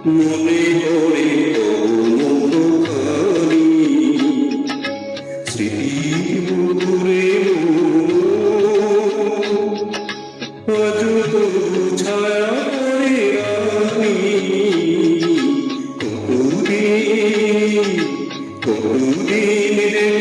মনে পড়ে মুখখানি স্মৃতি মুখরে আজ তবু ছায়া পড়ে রাখি কতদিন দেখিনি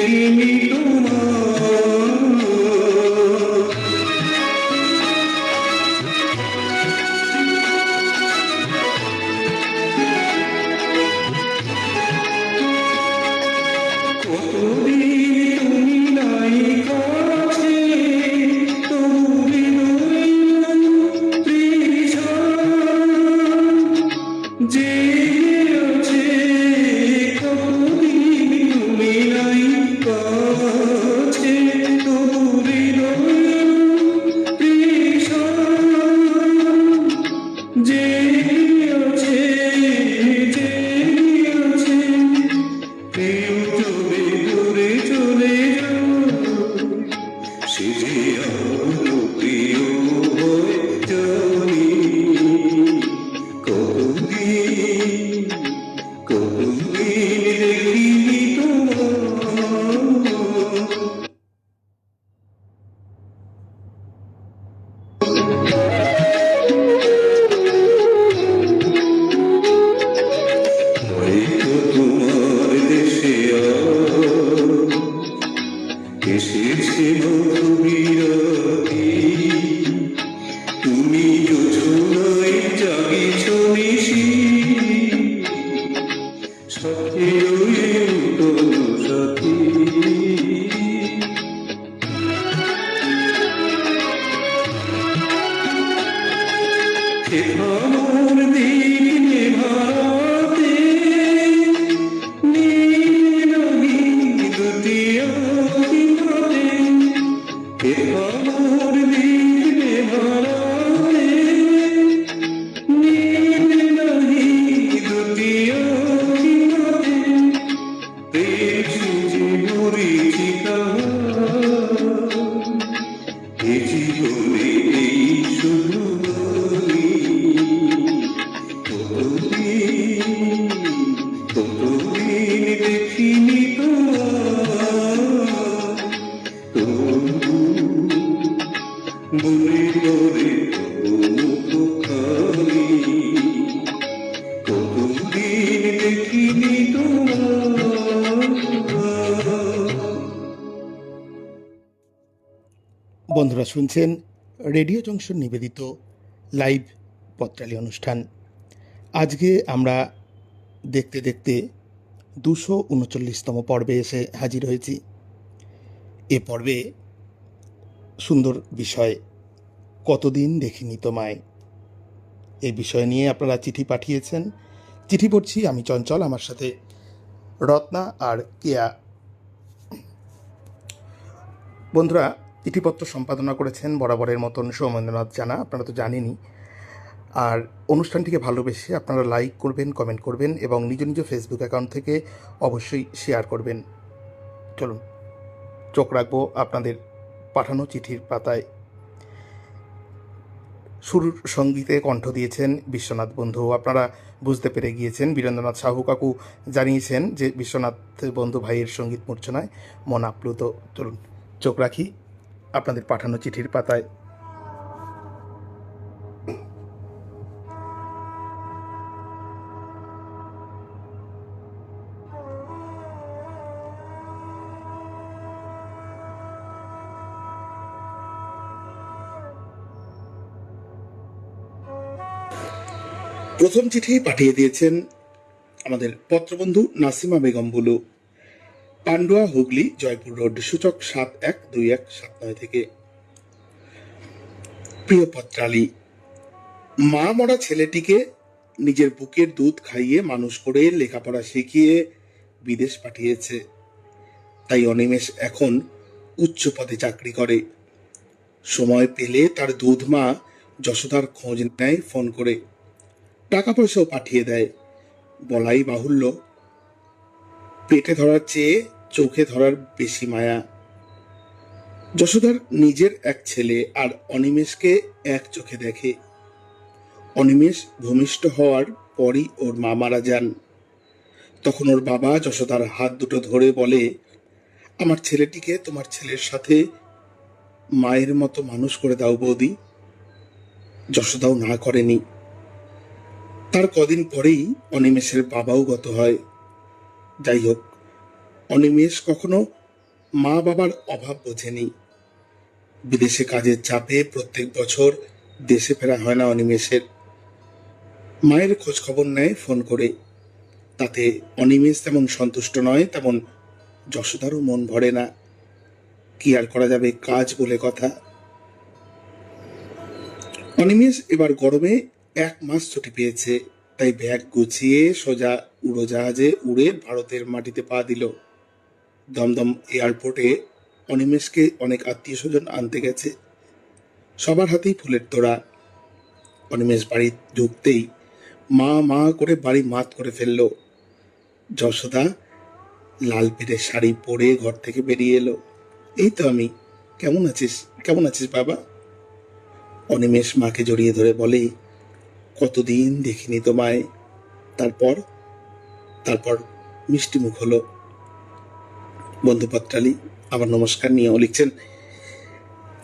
তুমি যোজনায় জাগিছ নিশি সাথী সাথী আমার দিন ভাতে নীলহি দুটিয়া আমার দিন ভাতে নীলহি দুটিয়া মরিচিকা এ জীবনে এই শুধু কতদিন দেখিনি মনে পড়ে মুখখানি কতদিন দেখিনি বন্ধুরা শুনছেন রেডিও জংশন নিবেদিত লাইভ পত্রালী অনুষ্ঠান। আজকে আমরা দেখতে দেখতে 239তম পর্বে এসে হাজির হয়েছি। এ পর্বে সুন্দর বিষয়, কতদিন দেখিনি তোমায়, এই বিষয় নিয়ে আপনারা চিঠি পাঠিয়েছেন। চিঠি পড়ছি আমি চঞ্চল, আমার সাথে রত্না আর কেয়া। বন্ধুরা, চিঠিপত্র সম্পাদনা করেছেন বরাবরের মতন সৌমেন্দ্রনাথ জানা, আপনারা তো জানেনই। আর অনুষ্ঠানটিকে ভালোবেসে আপনারা লাইক করবেন, কমেন্ট করবেন এবং নিজ নিজ ফেসবুক অ্যাকাউন্ট থেকে অবশ্যই শেয়ার করবেন। চলুন চোখ রাখবো আপনাদের পাঠানো চিঠির পাতায়। শুরুর সঙ্গীতে কণ্ঠ দিয়েছেন বিশ্বনাথ বন্ধু। আপনারা বুঝতে পেরে গিয়েছেন, বীরেন্দ্রনাথ সাহু কাকু জানিয়েছেন যে বিশ্বনাথ বন্ধু ভাইয়ের সঙ্গীত মূর্ছনায় মন আপ্লুত। চলুন চোখ রাখি আপনাদের পাঠানো চিঠির পাতায়। প্রথম চিঠি পাঠিয়ে দিয়েছেন আমাদের পত্রবন্ধু নাসিমা বেগম বুলু, পান্ডুয়া, হুগলি, জয়পুর রোড, সূচক 712179 থেকে। প্রিয় পত্রালী, মা মরা ছেলেটিকে নিজের বুকের দুধ খাইয়ে মানুষ করে লেখাপড়া শিখিয়ে বিদেশ পাঠিয়েছে। তাই অনিমেষ এখন উচ্চ পদে চাকরি করে। সময় পেলে তার দুধ মা যশোদার খোঁজ নেয় ফোন করে, টাকা পয়সাও পাঠিয়ে দেয়। বলাই বাহুল্য, পেটে ধরার চেয়ে চোখে ধরার বেশি মায়া। যশোদার নিজের এক ছেলে আর অনিমেষকে এক চোখে দেখে। অনিমেষ ভূমিষ্ঠ হওয়ার পরই ওর মা মারা যান। তখন ওর বাবা যশোদার হাত দুটো ধরে বলে, আমার ছেলেটিকে তোমার ছেলের সাথে মায়ের মতো মানুষ করে দাও বৌদি। যশোদাও না করেনি। তার কদিন পরেই অনিমেষের বাবাও গত হয়। যাই হোক, অনিমেষ কখনো মা বাবার অভাব বোঝেনি। বিদেশে কাজের চাপে প্রত্যেক বছর দেশে ফেরা হয় না অনিমেষের। মায়ের খোঁজ খবর নেয় ফোন করে। তাতে অনিমেষ যেমন সন্তুষ্ট নয়, তেমন যশোদারও মন ভরে না। কি আর করা যাবে, কাজ বলে কথা। অনিমেষ এবার গরমে 1 মাস ছুটি পেয়েছে, তাই ব্যাগ গুছিয়ে সোজা উড়োজাহাজে উড়ে ভারতের মাটিতে পা দিল। দমদম এয়ারপোর্টে অনিমেষকে অনেক আত্মীয় স্বজন আনতে গেছে। সবার হাতেই ফুলের তোড়া। অনিমেষ বাড়ি ঢুকতেই মা মা করে বাড়ি মাত করে ফেলল। যশোদা লাল পেরে শাড়ি পরে ঘর থেকে বেরিয়ে এলো। এই তো আমি, কেমন আছিস? কেমন আছিস বাবা? অনিমেষ মাকে জড়িয়ে ধরে বলে, কতদিন দেখিনি তোমায়। তারপর তারপর মিষ্টি মুখ হলো। বন্ধুপত্রালি আবার নমস্কার নিয়েও লিখছেন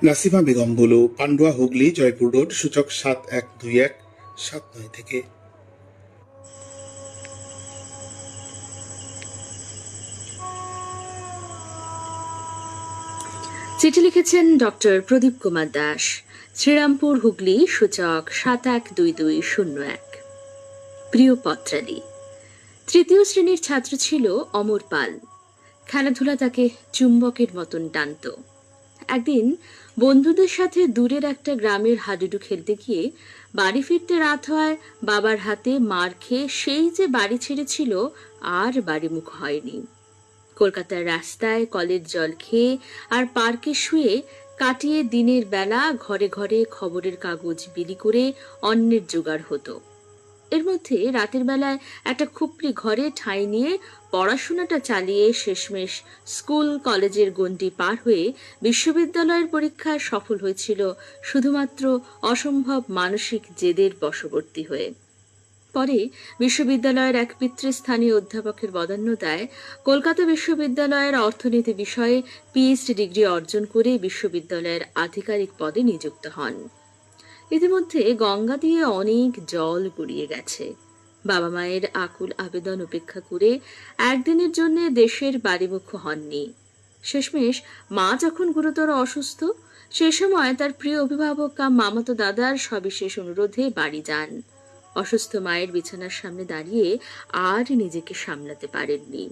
নাসিমা বেগম বুলু, পান্ডুয়া, হুগলি, জয়পুর রোড, সূচক 712179 থেকে। চিঠি লিখেছেন ডক্টর প্রদীপ কুমার দাস, শ্রীরামপুর, হুগলি, সূচক 712201। প্রিয় পত্রালি, তৃতীয় শ্রেণীর ছাত্র ছিল অমর পাল। খেলাধুলা তাকে চুম্বকের মতন টানত। একদিন বন্ধুদের সাথে দূরের একটা গ্রামের হাডুডু খেলতে গিয়ে বাড়ি ফিরতে রাত হয়। বাবার হাতে মার খেয়ে সেই যে বাড়ি ছেড়েছিল, আর বাড়িমুখ হয়নি। কলকাতার রাস্তায় কলের জল খেয়ে আর পার্কে শুয়ে কাটিয়ে দিনের বেলা ঘরে ঘরে খবরের কাগজ বিলি করে অন্নের জোগাড় হতো। এর মধ্যে রাতের বেলায় একটা খুপড়ি ঘরে ঠাঁই নিয়ে পড়াশোনাটা চালিয়ে শেষমেশ স্কুল কলেজের গণ্ডি পার হয়ে বিশ্ববিদ্যালয়ের পরীক্ষায় সফল হয়েছিল শুধুমাত্র অসম্ভব মানসিক জেদের বশবর্তী হয়ে। পরে বিশ্ববিদ্যালয়ের এক পিতৃস্থানীয় অধ্যাপকের বদান্যতায় কলকাতা বিশ্ববিদ্যালয়ের অর্থনীতি বিষয়ে পিএইচডি ডিগ্রি অর্জন করে বিশ্ববিদ্যালয়ের আধিকারিক পদে নিযুক্ত হন। ইতিমধ্যে গঙ্গা দিয়ে অনেক জল গড়িয়ে গেছে। বাবা মায়ের আকুল আবেদন উপেক্ষা করে একদিনের জন্য দেশের বাড়িমুখ হননি। শেষমেশ মা যখন গুরুতর অসুস্থ, সে সময় তার প্রিয় অভিভাবক কাম মামাতো দাদার সবিশেষ অনুরোধে বাড়ি যান। অসুস্থ মায়ের বিছানার সামনে দাঁড়িয়ে আর নিজেকে সামলাতে পারেননি।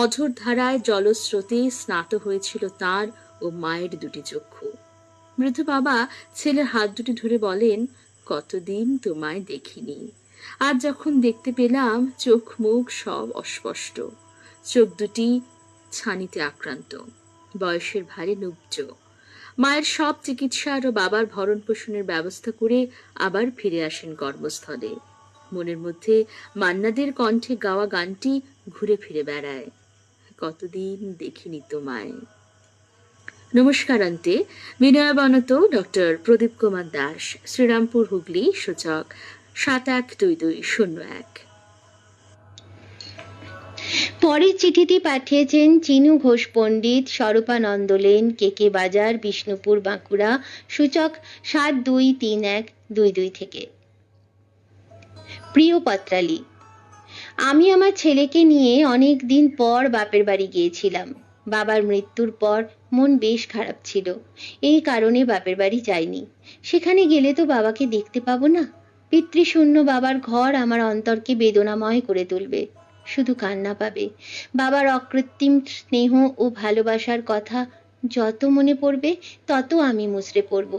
অঝোর ধারায় জলস্রোতে স্নাত হয়েছিল তার ও মায়ের দুটি চক্ষু। বৃদ্ধ বাবা ছেলের হাত দুটি ধরে বলেন, কতদিন তোমায় দেখিনি। আজ যখন দেখতে পেলাম, চোখ মুখ সব অস্পষ্ট, চোখ দুটি ছানিতে আক্রান্ত, বয়সের ভারে নুব্জ। মায়ের সব চিকিৎসার ও বাবার ভরণ পোষণের ব্যবস্থা করে আবার ফিরে আসেন কর্মস্থলে। মনের মধ্যে মান্নাদের কণ্ঠে গাওয়া গানটি ঘুরে ফিরে বেড়ায়, কতদিন দেখিনি তোমায়। নমস্কারান্তে বিনয়বনত ডক্টর প্রদীপ কুমার দাস, শ্রীরামপুর, হুগলি, সূচক 712201। পরের চিঠিটি পাঠিয়েছেন চিনু ঘোষ পণ্ডিত, স্বরূপানন্দ লেন, কেকে বাজার, বিষ্ণুপুর, বাঁকুড়া, সূচক 723122 থেকে। প্রিয় পত্রালি, আমি আমার ছেলেকে নিয়ে অনেক দিন পর বাপের বাড়ি গিয়েছিলাম। বাবার মৃত্যুর পর মন বেশ খারাপ ছিল, এই কারণে বাপের বাড়ি যাইনি। সেখানে গেলে তো বাবাকে দেখতে পাবো না। পিতৃশূন্য বাবার ঘর আমার অন্তরকে বেদনাময় করে তুলবে। শুধু কান্না পাবে। বাবার অকৃত্রিম স্নেহ ও ভালোবাসার কথা যত মনে পড়বে তত আমি মুচড়ে পড়ব।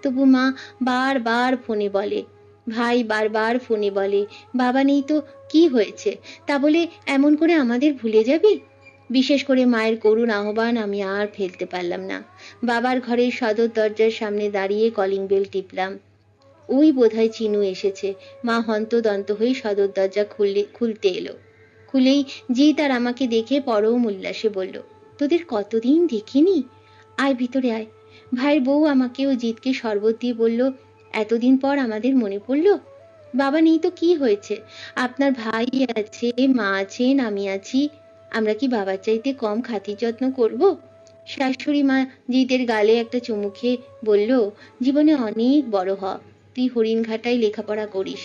তবু মা বারবার ফোনে বলে, ভাই বারবার ফোনে বলে, বাবা নেই তো কি হয়েছে, তা বলে এমন করে আমাদের ভুলে যাবি? বিশেষ করে মায়ের করুণ আহ্বান আমি আর ফেলতে পারলাম না। বাবার ঘরের সদর দরজার সামনে দাঁড়িয়ে কলিং বেল টিপলাম। ওই বোধহয় চিনু এসেছে। মা হন্তদন্ত হয়ে সদর দরজা খুলতে এলো। খুলেই জিৎ আর আমাকে দেখে পরম উল্লাসে বলল, তোদের কতদিন দেখিনি, আয় ভিতরে আয়। ভাইয়ের বউ আমাকে ও জিৎকে শরবত দিয়ে বলল, এতদিন পর আমাদের মনে পড়ল। বাবা নেই তো কি হয়েছে? আপনার ভাই আছে, মা আছেন, আমি আছি। আমরা কি বাবার চাইতে কম খাতির যত্ন করব? শাশুড়ি মা জিদের গালে একটা চুমু খেয়ে বলল, জীবনে অনেক বড় হ, তুই হরিণঘাটায় লেখাপড়া করিস,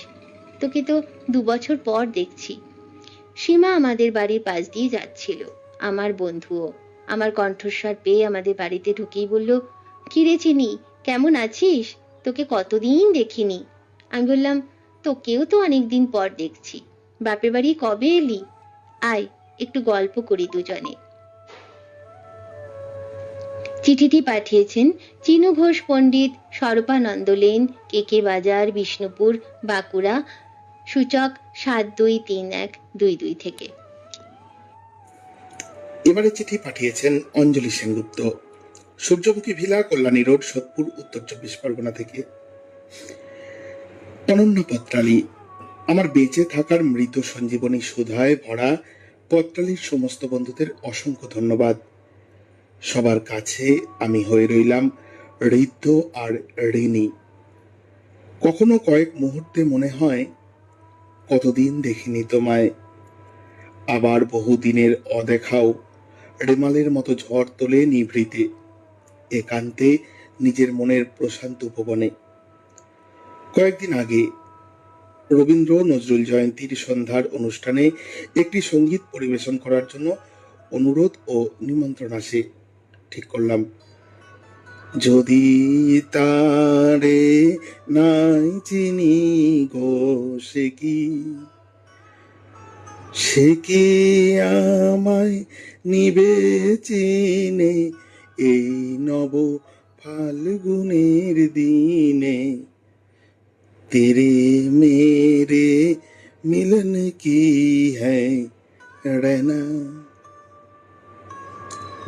তোকে তো 2 বছর পর দেখছি। সীমা আমাদের বাড়ির পাশ দিয়ে যাচ্ছিল, আমার বন্ধুও। আমার কণ্ঠস্বর পেয়ে আমাদের বাড়িতে ঢুকেই বলল, কিরে চিনি, কেমন আছিস? তোকে কতদিন দেখিনি। আমি বললাম, তোকেও তো অনেকদিন পর দেখছি। বাপের বাড়ি কবে এলি? আয়, একটু গল্প করি দুজনে। চিঠিটি পাঠিয়েছেন চিনু ঘোষ পণ্ডিত, স্বরূপানন্দ লেন, কেকে বাজার, বিষ্ণুপুর, বাঁকুড়া, সূচক 723122 থেকে। এবারে চিঠি পাঠিয়েছেন অঞ্জলি সেনগুপ্ত, সূর্যমুখী ভিলা, কল্যাণী রোড, সোদপুর, উত্তর 24 পরগনা থেকে। অনন্য পত্রালী, আমার বেঁচে থাকার মৃত সঞ্জীবনী সুধায় ভরা পত্রালীর সমস্ত বন্ধুদের অসংখ্য ধন্যবাদ। সবার কাছে আমি হয়ে রইলাম ঋদ্ধ আর ঋণী। কখনো কয়েক মুহূর্তে মনে হয় কতদিন দেখিনি তোমায়, আবার বহুদিনের অদেখাও রেমালের মতো ঝড় তোলে নিভৃতে একান্তে নিজের মনের প্রশান্ত উপবনে। কয়েকদিন আগে রবীন্দ্র নজরুল জয়ন্তীর সন্ধ্যার অনুষ্ঠানে একটি সঙ্গীত পরিবেশন করার জন্য অনুরোধ ও নিমন্ত্রণ আসে। ঠিক করলাম, যদি তারে নাই চিনি গো সে কি আমায় নিবে চিনে এই নব ফাল্গুনের দিনে, তেরে মেরে মিলন কি হ্যায় রেনা।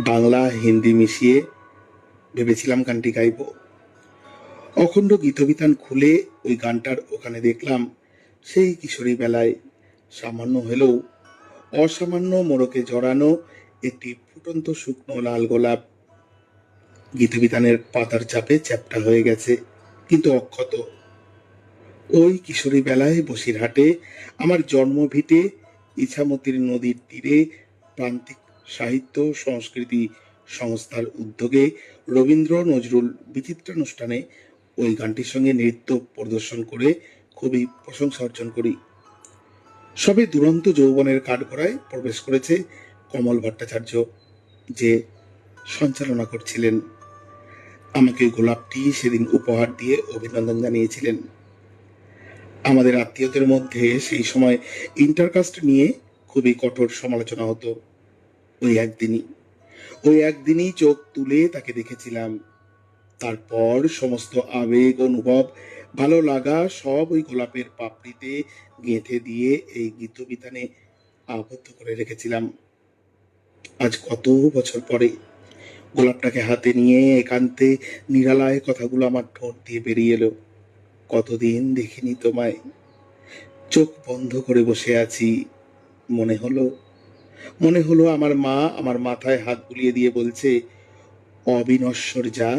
বাংলা হিন্দি মিশিয়ে ভেবেছিলাম গানটি গাইব। অখণ্ড গীতবিতান খুলে ওই গানটার ওখানে দেখলাম সেই কিশোরী বেলায় সামান্য হলেও অসামান্য মোড়কে জড়ানো একটি ফুটন্ত শুকনো লাল গোলাপ। গীতবিতানের পাতার চাপে চ্যাপ্টা হয়ে গেছে, কিন্তু অক্ষত। ওই কিশোরী বেলায় বসিরহাটে আমার জন্মভিটে ইছামতির নদীর তীরে প্রান্তিক সাহিত্য সংস্কৃতি সংস্থার উদ্যোগে রবীন্দ্র নজরুল বিচিত্রানুষ্ঠানে ওই গানটির সঙ্গে নৃত্য প্রদর্শন করে খুবই প্রশংসা অর্জন করি। সবে দুরন্ত যৌবনের কাঠগড়ায় প্রবেশ করেছে কমল ভট্টাচার্য, যে সঞ্চালনা করছিলেন। আমাকে গোলাপটি সেদিন উপহার দিয়ে অভিনন্দন জানিয়েছিলেন। আমাদের আত্মীয়দের মধ্যে সেই সময় ইন্টারকাস্ট নিয়ে খুবই কঠোর সমালোচনা হতো। ওই একদিনই চোখ তুলে তাকে দেখেছিলাম। তারপর সমস্ত আবেগ, অনুভব, ভালো লাগা সব ওই গোলাপের পাপড়িতে গেঁথে দিয়ে এই গীতবিতানে আবদ্ধ করে রেখেছিলাম। আজ কত বছর পরে গোলাপটাকে হাতে নিয়ে একান্তে নিরালায় কথাগুলো আমার ঠোঁট দিয়ে বেরিয়ে এলো। কতদিন দেখিনি তোমায়, চোখ বন্ধ করে বসে আছি। মনে হলো আমার মা আমার মাথায় হাত বুলিয়ে দিয়ে বলছে, অবিনশ্বর যা,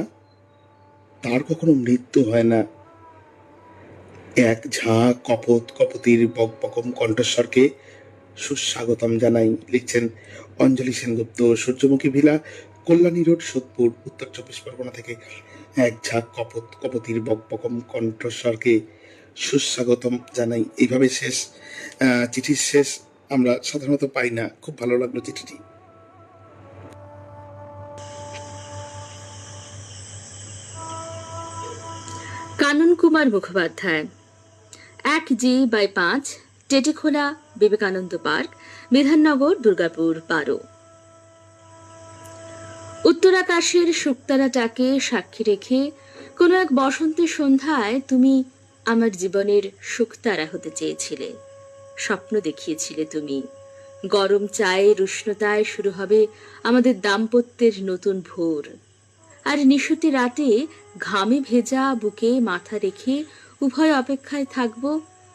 তার কখনো মৃত্যু হয় না। এক ঝাঁক কপতির বকবকম কণ্ঠস্বরকে সুস্বাগতম জানাই। লিখছেন অঞ্জলি সেনগুপ্ত, সূর্যমুখী ভিলা, কল্যাণী রোড, সোদপুর, উত্তর 24 পরগনা থেকে। এক ঝাঁক কপতির বকবকম কণ্ঠস্বরকে সুস্বাগতম জানাই, এইভাবে শেষ চিঠির শেষ আমরা সাধারণত পাই না। খুব ভালো লাগলো চিঠিটি। কানন কুমার মুখোপাধ্যায়, 1G/5, টেটিখোলা, বিবেকানন্দ পার্ক, বিধাননগর, দুর্গাপুর 12। উত্তরাকাশের শুকতারাটাকে সাক্ষী রেখে কোনো এক বসন্তের সন্ধ্যায় তুমি আমার জীবনের শুকতারা হতে চেয়েছিলে। স্বপ্ন দেখিয়েছিলে তুমি, গরম চায়ের উষ্ণতায় শুরু হবে আমাদের দাম্পত্যের নতুন ভোর। আর নিশুতি রাতে ঘামে ভেজা বুকে মাথা রেখে উভয় অপেক্ষায় থাকব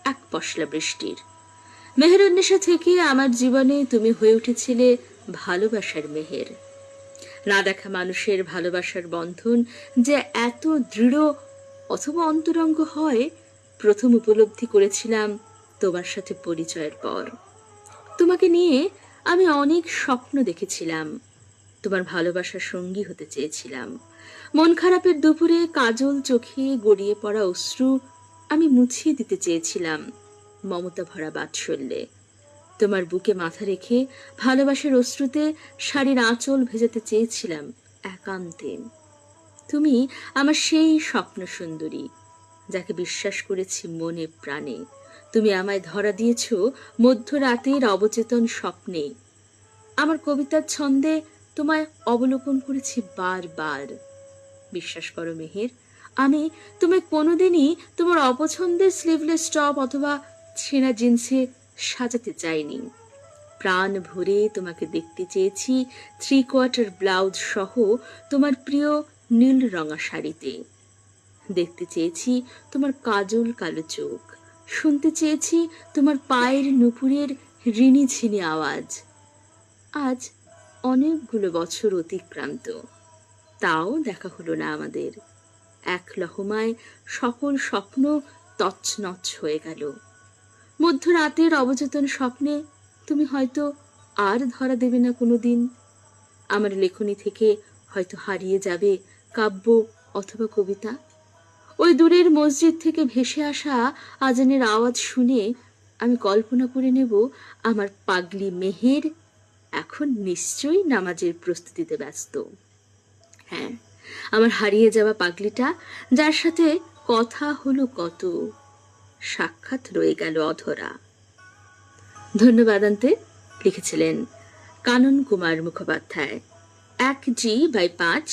এক পশলা বৃষ্টির। মেহেরুন্নেশা থেকে আমার জীবনে তুমি হয়ে উঠেছিলে ভালোবাসার মেহের। না দেখা মানুষের ভালোবাসার বন্ধন যে এত দৃঢ় অথবা অন্তরঙ্গ হয়, প্রথম উপলব্ধি করেছিলাম তোমার সাথে পরিচয়ের পর। তোমাকে নিয়ে আমি অনেক স্বপ্ন দেখেছিলাম, তোমার ভালোবাসার সঙ্গী হতে চেয়েছিলাম। মন খারাপের দুপুরে কাজল চোখে গড়িয়ে পড়া অশ্রু আমি মুছিয়ে দিতে চেয়েছিলাম মমতা ভরা বাৎসল্যে। তোমার বুকে মাথা রেখে ভালোবাসার অশ্রুতে শাড়ির আঁচল ভেজাতে চেয়েছিলাম একান্তে। তুমি আমার সেই স্বপ্ন সুন্দরী, যাকে বিশ্বাস করেছি মনে প্রাণে। তুমি আমায় ধরা দিয়েছ মধ্যরাতের অবচেতন স্বপ্নে। আমার কবিতার ছন্দে তোমায় অবলোকন করেছি বারবার। বিশ্বাস করো মেহের, আমি তোমায় কোনোদিনই তোমার অপছন্দের স্লিভলেস টপ অথবা ছেঁড়া জিন্সে সাজাতে চাইনি। প্রাণ ভরে তোমাকে দেখতে চেয়েছি 3/4 ব্লাউজ সহ তোমার প্রিয় নীল রঙা শাড়িতে। দেখতে চেয়েছি তোমার কাজল কালো চোখ, শুনতে চেয়েছি তোমার পায়ের নুপুরের ঋণিঝিনি আওয়াজ। আজ অনেকগুলো বছর অতিক্রান্ত, তাও দেখা হলো না আমাদের। এক লহমায় সকল স্বপ্ন তছনছ হয়ে গেল। মধ্যরাতের অবচেতন স্বপ্নে তুমি হয়তো আর ধরা দেবে না কোনোদিন। আমার লেখনী থেকে হয়তো হারিয়ে যাবে কাব্য অথবা কবিতা। ওই দূরের মসজিদ থেকে ভেসে আসা আজানের আওয়াজ শুনে আমি কল্পনা করে নেব আমার পাগলি মেহের এখন নিশ্চয়ই নামাজের প্রস্তুতিতে ব্যস্ত। হ্যাঁ, আমার হারিয়ে যাওয়া পাগলিটা, যার সাথে কথা হলো কত, সাক্ষাৎ রয়ে গেল অধরা। ধন্যবাদান্তে লিখেছিলেন কানন কুমার মুখোপাধ্যায়। 1G/5,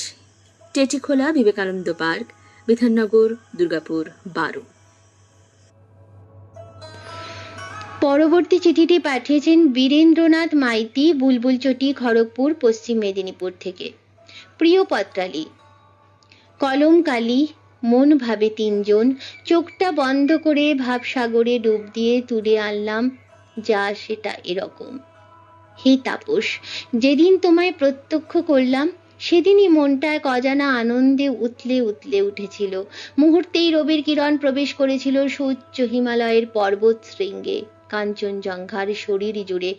Tetikhola, Vivekananda park, Bidhannagar, Durgapur 12। পরবর্তী চিঠিটি পাঠিয়েছেন বীরেন্দ্রনাথ মাইতি, বুলবুলচটি, খড়গপুর, পশ্চিম মেদিনীপুর থেকে। প্রিয় পত্রালি, কলম কালি, মন ভাবে তিনজন, চোখটা বন্ধ করে ভাবসাগরে ডুব দিয়ে তুলে আনলাম যা সেটা এরকম। হে তাপস, যেদিন তোমায় প্রত্যক্ষ করলাম সেদিনই মনটা এক অজানা আনন্দে উতলে উতলে উঠেছিল। মুহূর্তেই রবির কিরণ প্রবেশ করেছিল সুউচ্চ হিমালয়ের পর্বত শৃঙ্গে, কাঞ্চনজঙ্ঘার শরীর জুড়ে।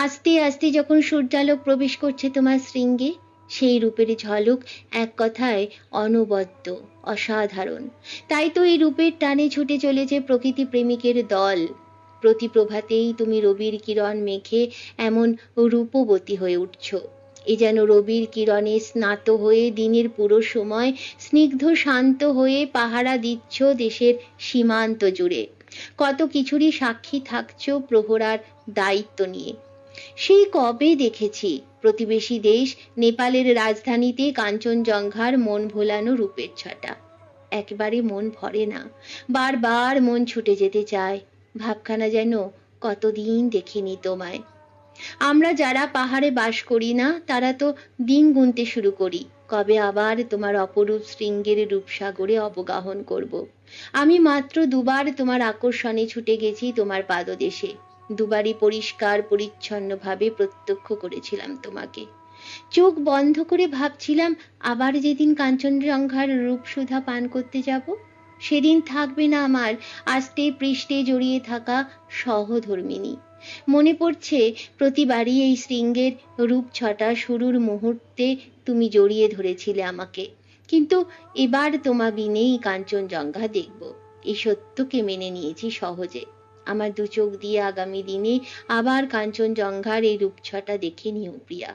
আস্তে আস্তে যখন সূর্যালোক প্রবেশ করছে তোমার শৃঙ্গে, সেই রূপের ঝলক এক কথায় অনবদ্য, অসাধারণ। তাই তো এই রূপের টানে ছুটে চলেছে প্রকৃতি প্রেমিকের দল। প্রতি প্রভাতেই তুমি রবির কিরণ মেখে এমন রূপবতী হয়ে উঠছ, এ যেন রবির কিরণে স্নাত হয়ে দিনের পুরো সময় স্নিগ্ধ শান্ত হয়ে পাহারা দিচ্ছ দেশের সীমান্ত জুড়ে। কত কিছুরই সাক্ষী থাকছ প্রহরার দায়িত্ব নিয়ে। সেই কবে দেখেছি প্রতিবেশী দেশ নেপালের রাজধানীতে কাঞ্চনজঙ্ঘার মন ভোলানো রূপের ছটা। একবারে মন ভরে না, বারবার মন ছুটে যেতে চায়। ভাবখানা যেন কতদিন দেখিনি তোমায়। আমরা যারা পাহাড়ে বাস করি না তারা তো দিন গুনতে শুরু করি, কবে আবার তোমার অপরূপ শৃঙ্গের রূপসাগরে অবগাহন করব। আমি মাত্র দুবার তোমার আকর্ষণে ছুটে গেছি তোমার পাদদেশে, দুবারই পরিষ্কার পরিচ্ছন্নভাবে প্রত্যক্ষ করেছিলাম তোমাকে। চোখ বন্ধ করে ভাবছিলাম আবার যেদিন কাঞ্চনজঙ্ঘার রূপসুধা পান করতে যাব, সেদিন থাকবে না আমার আস্তে পৃষ্ঠে জড়িয়ে থাকা সহধর্মিনী। মনে পড়ছে প্রতিবারই এই শৃঙ্গের রূপ ছটা শুরুর মুহূর্তে তুমি জড়িয়ে ধরেছিলে আমাকে, কিন্তু এবার তোমা বিনেই কাঞ্চনজঙ্ঘা দেখব, এই সত্যকে মেনে নিয়েছি সহজে। আমার দু চোখ দিয়ে আগামী দিনে আবার কাঞ্চনজঙ্ঘার এই রূপ ছটা দেখে নিও প্রিয়া।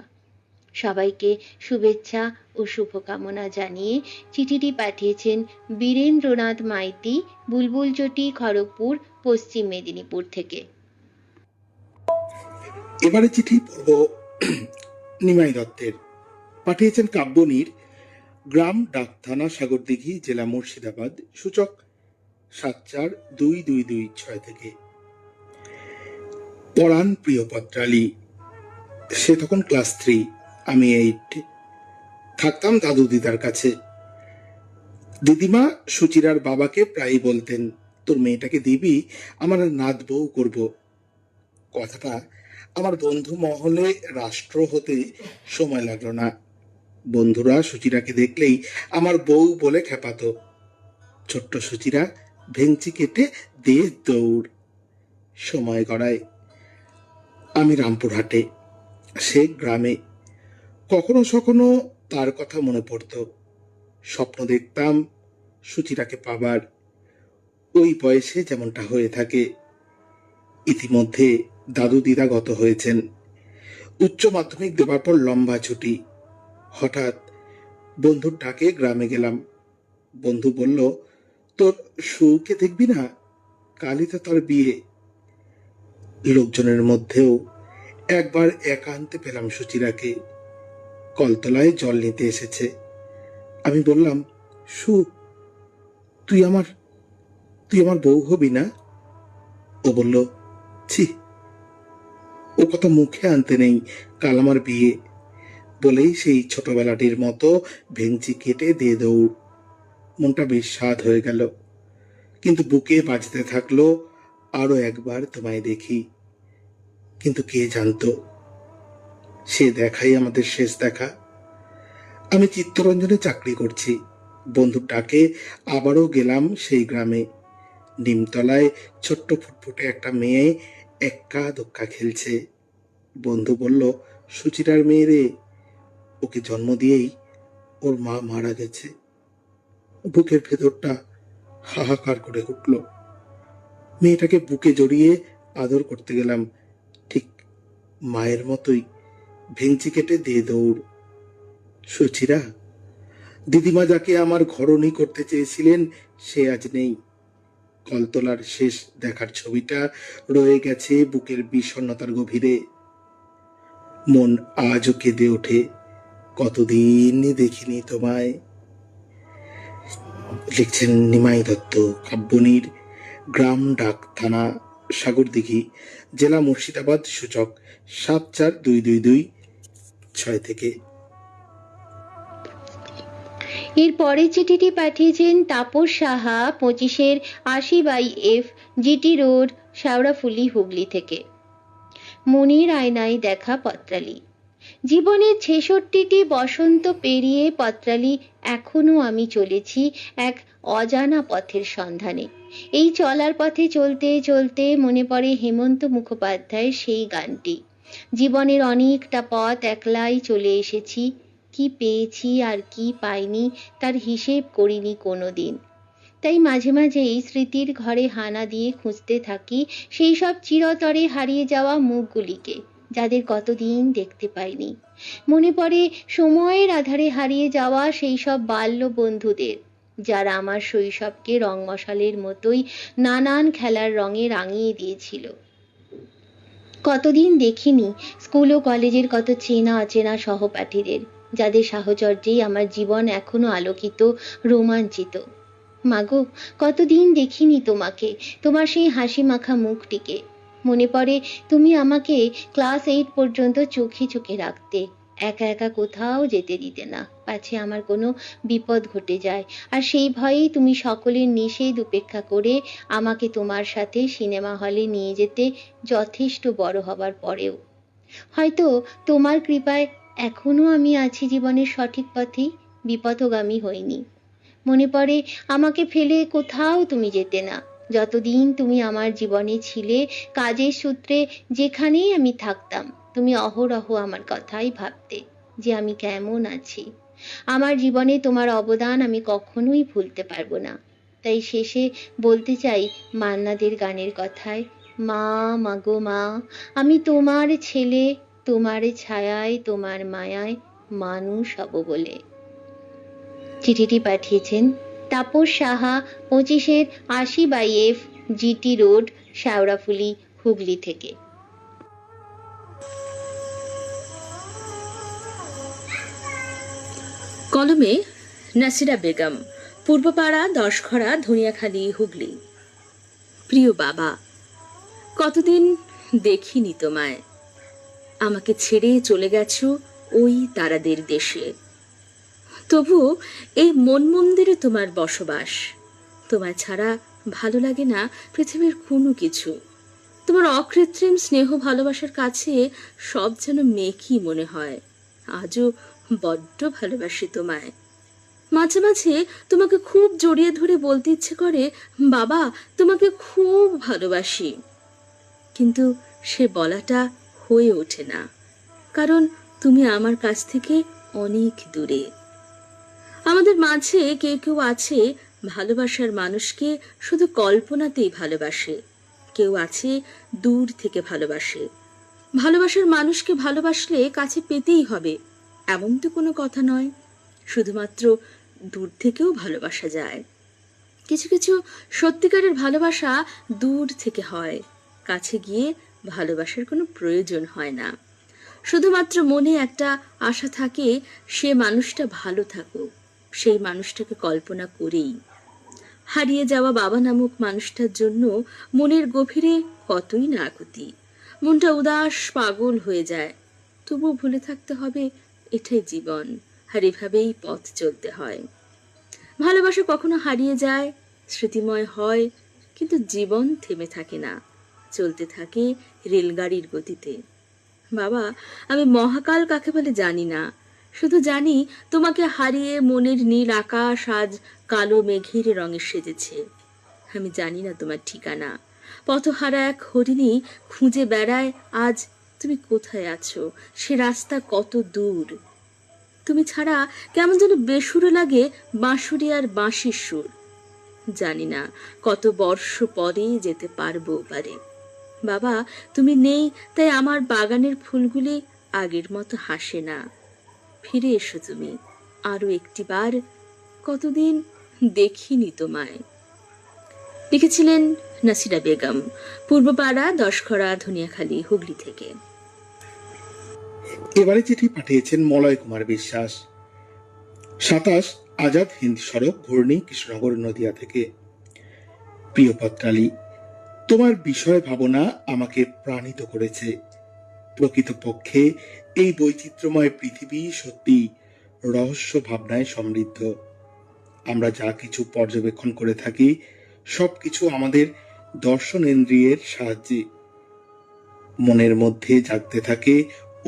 সবাইকে শুভেচ্ছা ও শুভকামনা জানিয়ে চিঠিটি পাঠিয়েছেন বীরেন্দ্রনাথ মাইতি, বুলবুলচটি, খড়গপুর, পশ্চিম মেদিনীপুর থেকে। এবারে চিঠি পড়ব নিমাই দত্তের। পাঠিয়েছেন কাব্যনীর, গ্রাম ডাকথানা, সাগরদিঘি, জেলা মুর্শিদাবাদ, সূচক 742226 থেকে। পড়ান প্রিয় পত্রালি। সে তখন ক্লাস 3, আমি 8। থাকতাম দাদু দিদার কাছে। দিদিমা সুচিরার বাবাকে প্রায়ই বলতেন, তোর মেয়েটাকে দিবি, আমার নাত বউ করব। কথাটা আমার বন্ধু মহলে রাষ্ট্র হতে সময় লাগলো না। বন্ধুরা সুচিরাকে দেখলেই আমার বউ বলে খেপাতো। ছোট্ট সুচিরা ভেঙচি কেটে দে দৌড়। সময় গড়ায় আমি রামপুরহাটে, সে গ্রামে। কখনো কখনো তার কথা মনে পড়তো। স্বপ্ন দেখতাম সুচিরাকে পাবার, ওই বয়সে যেমনটা হয়ে থাকে। ইতিমধ্যে দাদু দিদা গত হয়েছেন। উচ্চ মাধ্যমিক দেবার পর লম্বা ছুটি। হঠাৎ বন্ধুর ডাকে গ্রামে গেলাম। বন্ধু বলল, তোর সুকে দেখবি না, কালই তো তোর বিয়ে। লোকজনের মধ্যেও একবার একান্তে পেলাম সুচিরাকে। কলতলায় জল নিতে এসেছে। আমি বললাম, সু, তুই আমার তুই আমার বউ হবি না? ও বলল, ছি, ও কথা মুখে আনতে নেই, কাল আমার বিয়ে। বলেই সেই ছোটবেলাটির মতো ভেঙচি কেটে দিয়ে দৌড়। মনটা বেশ স্বাদ হয়ে গেল, কিন্তু বুকে বাজতে থাকলো, আরো একবার তোমায় দেখি। কিন্তু কে জানতো সে দেখাই আমাদের শেষ দেখা। আমি চিত্তরঞ্জনে চাকরি করছি। বন্ধুর ডাকে আবারও গেলাম সেই গ্রামে। নিমতলায় ছোট্ট ফুটফুটে একটা মেয়ে এক্কা দোক্কা খেলছে। বন্ধু বলল, সুচিরার মেয়ে রে, ওকে জন্ম দিয়েই ওর মা মারা গেছে। বুকের ভেতরটা হাহাকার করে উঠল। মেয়েটাকে বুকে জড়িয়ে আদর করতে গেলাম, ঠিক মায়ের মতোই ভেঙচি কেটে দিয়ে দৌড়। সুচিরা, দিদিমা যাকে আমার ঘরণী করতে চেয়েছিলেন, সে আজ নেই। কলতলার শেষ দেখার ছবিটা রয়ে গেছে বুকের বিষণ্ণতার গভীরে। মন আজও কেঁদে ওঠে, কতদিন দেখিনি তোমায়। লিখছেন নিমাই দত্ত, কাব্যনীর, গ্রাম ডাক থানা সাগরদিঘি, জেলা মুর্শিদাবাদ, সূচক 742226 থেকে। এর পরের চিঠিটি পাঠিয়েছেন Tapas Saha, 25/80/F, GT road, Sheoraphuli, Hooghly থেকে। মনির আয়নায় দেখা পত্রালি। জীবনের 66টি বসন্ত পেরিয়ে পত্রালি এখনো আমি চলেছি এক অজানা পথের সন্ধানে। এই চলার পথে চলতে চলতে মনে পড়ে হেমন্ত মুখোপাধ্যায়ের সেই গানটি, জীবনের অনেকটা পথ একলাই চলে এসেছি, কি পেয়েছি আর কি পাইনি তার হিসেব করিনি কোনোদিন। তাই মাঝে মাঝে এই স্মৃতির ঘরে হানা দিয়ে খুঁজতে থাকি সেই সব চিরতরে হারিয়ে যাওয়া মুখগুলিকে, যাদের কতদিন দেখতে পাইনি। মনে পড়ে সময়ের আধারে হারিয়ে যাওয়া সেই সব বাল্য বন্ধুদের, যারা আমার শৈশবকে রং মশালের মতোই নানান খেলার রঙে রাঙিয়ে দিয়েছিল। কতদিন দেখিনি স্কুল ও কলেজের কত চেনা অচেনা সহপাঠীদের, যাদের সাহচর্যেই আমার জীবন এখনো আলোকিত, রোমাঞ্চিত। মাগো, কতদিন দেখিনি তোমাকে, তোমার সেই হাসি মাখা মুখটিকে। মনে পড়ে তুমি আমাকে ক্লাস 8 পর্যন্ত চোখে চোখে রাখতে, একা একা কোথাও যেতে দিতে না, পাছে আমার কোনো বিপদ ঘটে যায়। আর সেই ভয়েই তুমি সকলের নিষেধ উপেক্ষা করে আমাকে তোমার সাথে সিনেমা হলে নিয়ে যেতে, যথেষ্ট বড় হবার পরেও। হয়তো তোমার কৃপায় এখনো আমি আছি জীবনের সঠিক পথেই, বিপথগামী হইনি। মনে পড়ে আমাকে ফেলে কোথাও তুমি যেতে না। যতদিন তুমি আমার জীবনে ছিলে, কাজের সূত্রে যেখানেই আমি থাকতাম, তুমি অহরহ আমার কথাই ভাবতে, যে আমি কেমন আছি। আমার জীবনে তোমার অবদান আমি কখনোই ভুলতে পারবো না। তাই শেষে বলতে চাই মান্নাদের গানের কথায়, মা, মাগো মা, আমি তোমার ছেলে, তোমার ছায়ায় তোমার মায়ায় মানুষ হব বলে। চিঠিটি পাঠিয়েছেন Tapas Saha, 25/80/F, GT road, Sheoraphuli, Hooghly থেকে। কলমে নাসিরা বেগম, পূর্বপাড়া, দশঘরা, ধনিয়াখালী, হুগলি। প্রিয় বাবা, কতদিন দেখিনি তোমায়। আমাকে ছেড়ে চলে গেছো ওই তারাদের দেশে। তবু এই মন মন্দিরে তোমার বসবাস। তোমায় ছাড়া ভালো লাগে না পৃথিবীর কোনো কিছু। তোমার অকৃত্রিম স্নেহ ভালোবাসার কাছে সব যেন মেকি মনে হয়। আজও বড্ড ভালোবাসি তোমায়। মাঝে মাঝে তোমাকে খুব জড়িয়ে ধরে বলতে ইচ্ছে করে, বাবা তোমাকে খুব ভালোবাসি। কিন্তু সে বলাটা হয়ে ওঠে না, কারণ তুমি আমার কাছ থেকে অনেক দূরে। আমাদের মাঝে কেউ কেউ আছে ভালোবাসার মানুষকে শুধু কল্পনাতেই ভালোবাসে, কেউ আছে দূর থেকে ভালোবাসে। ভালোবাসার মানুষকে ভালোবাসলে কাছে পেতেই হবে এমন তো কোনো কথা নয়, শুধুমাত্র দূর থেকেও ভালোবাসা যায়। কিছু কিছু সত্যিকারের ভালোবাসা দূর থেকে হয়, কাছে গিয়ে ভালোবাসার কোনো প্রয়োজন হয় না। শুধুমাত্র মনে একটা আশা থাকে সে মানুষটা ভালো থাকুক, সেই মানুষটাকে কল্পনা করেই। হারিয়ে যাওয়া বাবা নামক মানুষটার জন্য মনের গভীরে কতই না আকুতি, মনটা উদাস পাগল হয়ে যায়। তবুও ভুলে থাকতে হবে, এটাই জীবন, আর এভাবেই পথ চলতে হয়। ভালোবাসা কখনো হারিয়ে যায়, স্মৃতিময় হয়, কিন্তু জীবন থেমে থাকে না, চলতে থাকে রেলগাড়ির গতিতে। বাবা, আমি মহাকাল কাকে বলে জানি না, শুধু জানি তোমাকে হারিয়ে মনের নীল আকাশ আজ কালো মেঘের রঙে সেজেছে। আমি জানি না তোমার ঠিকানা, পথহারা এক হরিণী খুঁজে বেড়ায় আজ তুমি কোথায় আছো, সে রাস্তা কত দূর। তুমি ছাড়া কেমন যেন বেসুরো লাগে বাঁশুরি আর বাঁশির সুর। জানি না কত বর্ষ পরে যেতে পারবো পারে। বাবা, তুমি নেই তাই আমার বাগানের ফুলগুলি আগের মতো হাসে না। ফিরে এসো তুমি আরো একটিবার, কতদিন দেখিনি তোমায়। লিখেছিলেন নাসিরা বেগম, পূর্বপাড়া, দশখরা, ধনিয়াখালী, হুগলি থেকে। এবারে চিঠি পাঠিয়েছেন মলয় কুমার বিশ্বাস, 27 আজাদ হিন্দ সড়ক, ঘূর্ণি, কৃষ্ণনগর, নদিয়া থেকে। প্রিয় পত্রালী, তোমার বিষয় ভাবনা আমাকে প্রাণিত করেছে। প্রকৃতপক্ষে এই বৈচিত্র্যময় পৃথিবী সত্যি রহস্য ভাবনায় সমৃদ্ধ। আমরা যা কিছু পর্যবেক্ষণ করে থাকি সবকিছু আমাদের দর্শনেন্দ্রিয়ের সাহায্যে। মনের মধ্যে জাগতে থাকে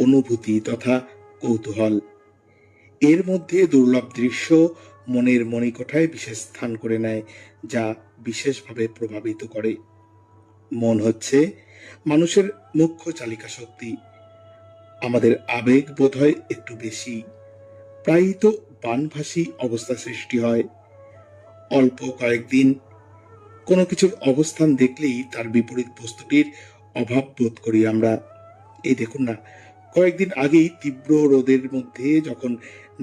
অনুভূতি তথা কৌতূহল। এর মধ্যে দুর্লভ দৃশ্য মনের মণিকোঠায় বিশেষ স্থান করে নেয়, যা বিশেষভাবে প্রভাবিত করে। মন হচ্ছে মানুষের মুখ্য চালিকা শক্তি। আমাদের আবেগ বোধহয় একটু বেশি, প্রায়ই তো বানভাসী অবস্থা সৃষ্টি হয়। অল্প কয়েকদিন কোনো কিছুর অবস্থান দেখলেই তার বিপরীত বস্তুটির অভাব বোধ করি আমরা। এই দেখুন না, কয়েকদিন আগেই তীব্র রোদের মধ্যে যখন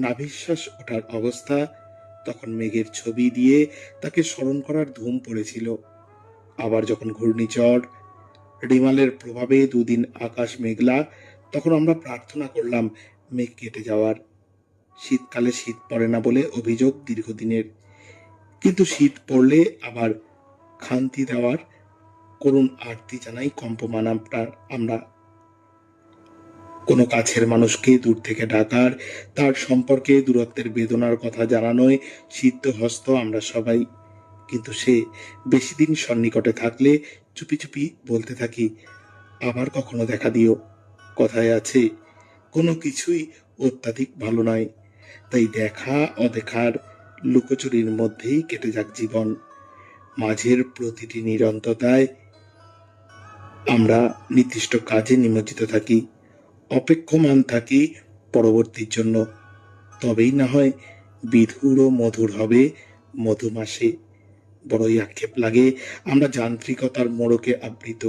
নাভিশ্বাস ওঠার অবস্থা, তখন মেঘের ছবি দিয়ে তাকে স্মরণ করার ধুম পড়েছিল। আবার যখন ঘূর্ণিঝড় রিমালের প্রভাবে দুদিন আকাশ মেঘলা, তখন আমরা প্রার্থনা করলাম মেঘ কেটে যাওয়ার। শীতকালে শীত পড়ে না বলে অভিযোগ দীর্ঘদিনের, কিন্তু শীত পড়লে আবার খান্তি দেওয়ার করুণ আরতি জানাই কম্পমান আমরা। কোনো কাছের মানুষকে দূর থেকে ডাকার, তার সম্পর্কে দূরত্বের বেদনার কথা জানানোয় সিদ্ধ হস্ত আমরা সবাই। কিন্তু সে বেশি দিন সন্নিকটে থাকলে চুপি চুপি বলতে থাকি, আবার কখনো দেখা দিও। কথায় আছে, কোনো কিছুই অত্যাধিক ভালো নয়, তাই দেখা অদেখার লুকোচুরির মধ্যেই কেটে যাক জীবন। মাঝের প্রতিটি নিরন্ততায় আমরা নির্দিষ্ট কাজে নিমজ্জিত থাকি, অপেক্ষমান থাকি পরবর্তীর জন্য। তবেই না হয় বিধুর ও মধুর হবে মধুমাসে। বড়ই আক্ষেপ লাগে আমরা যান্ত্রিকতার মোড়কে আবৃত,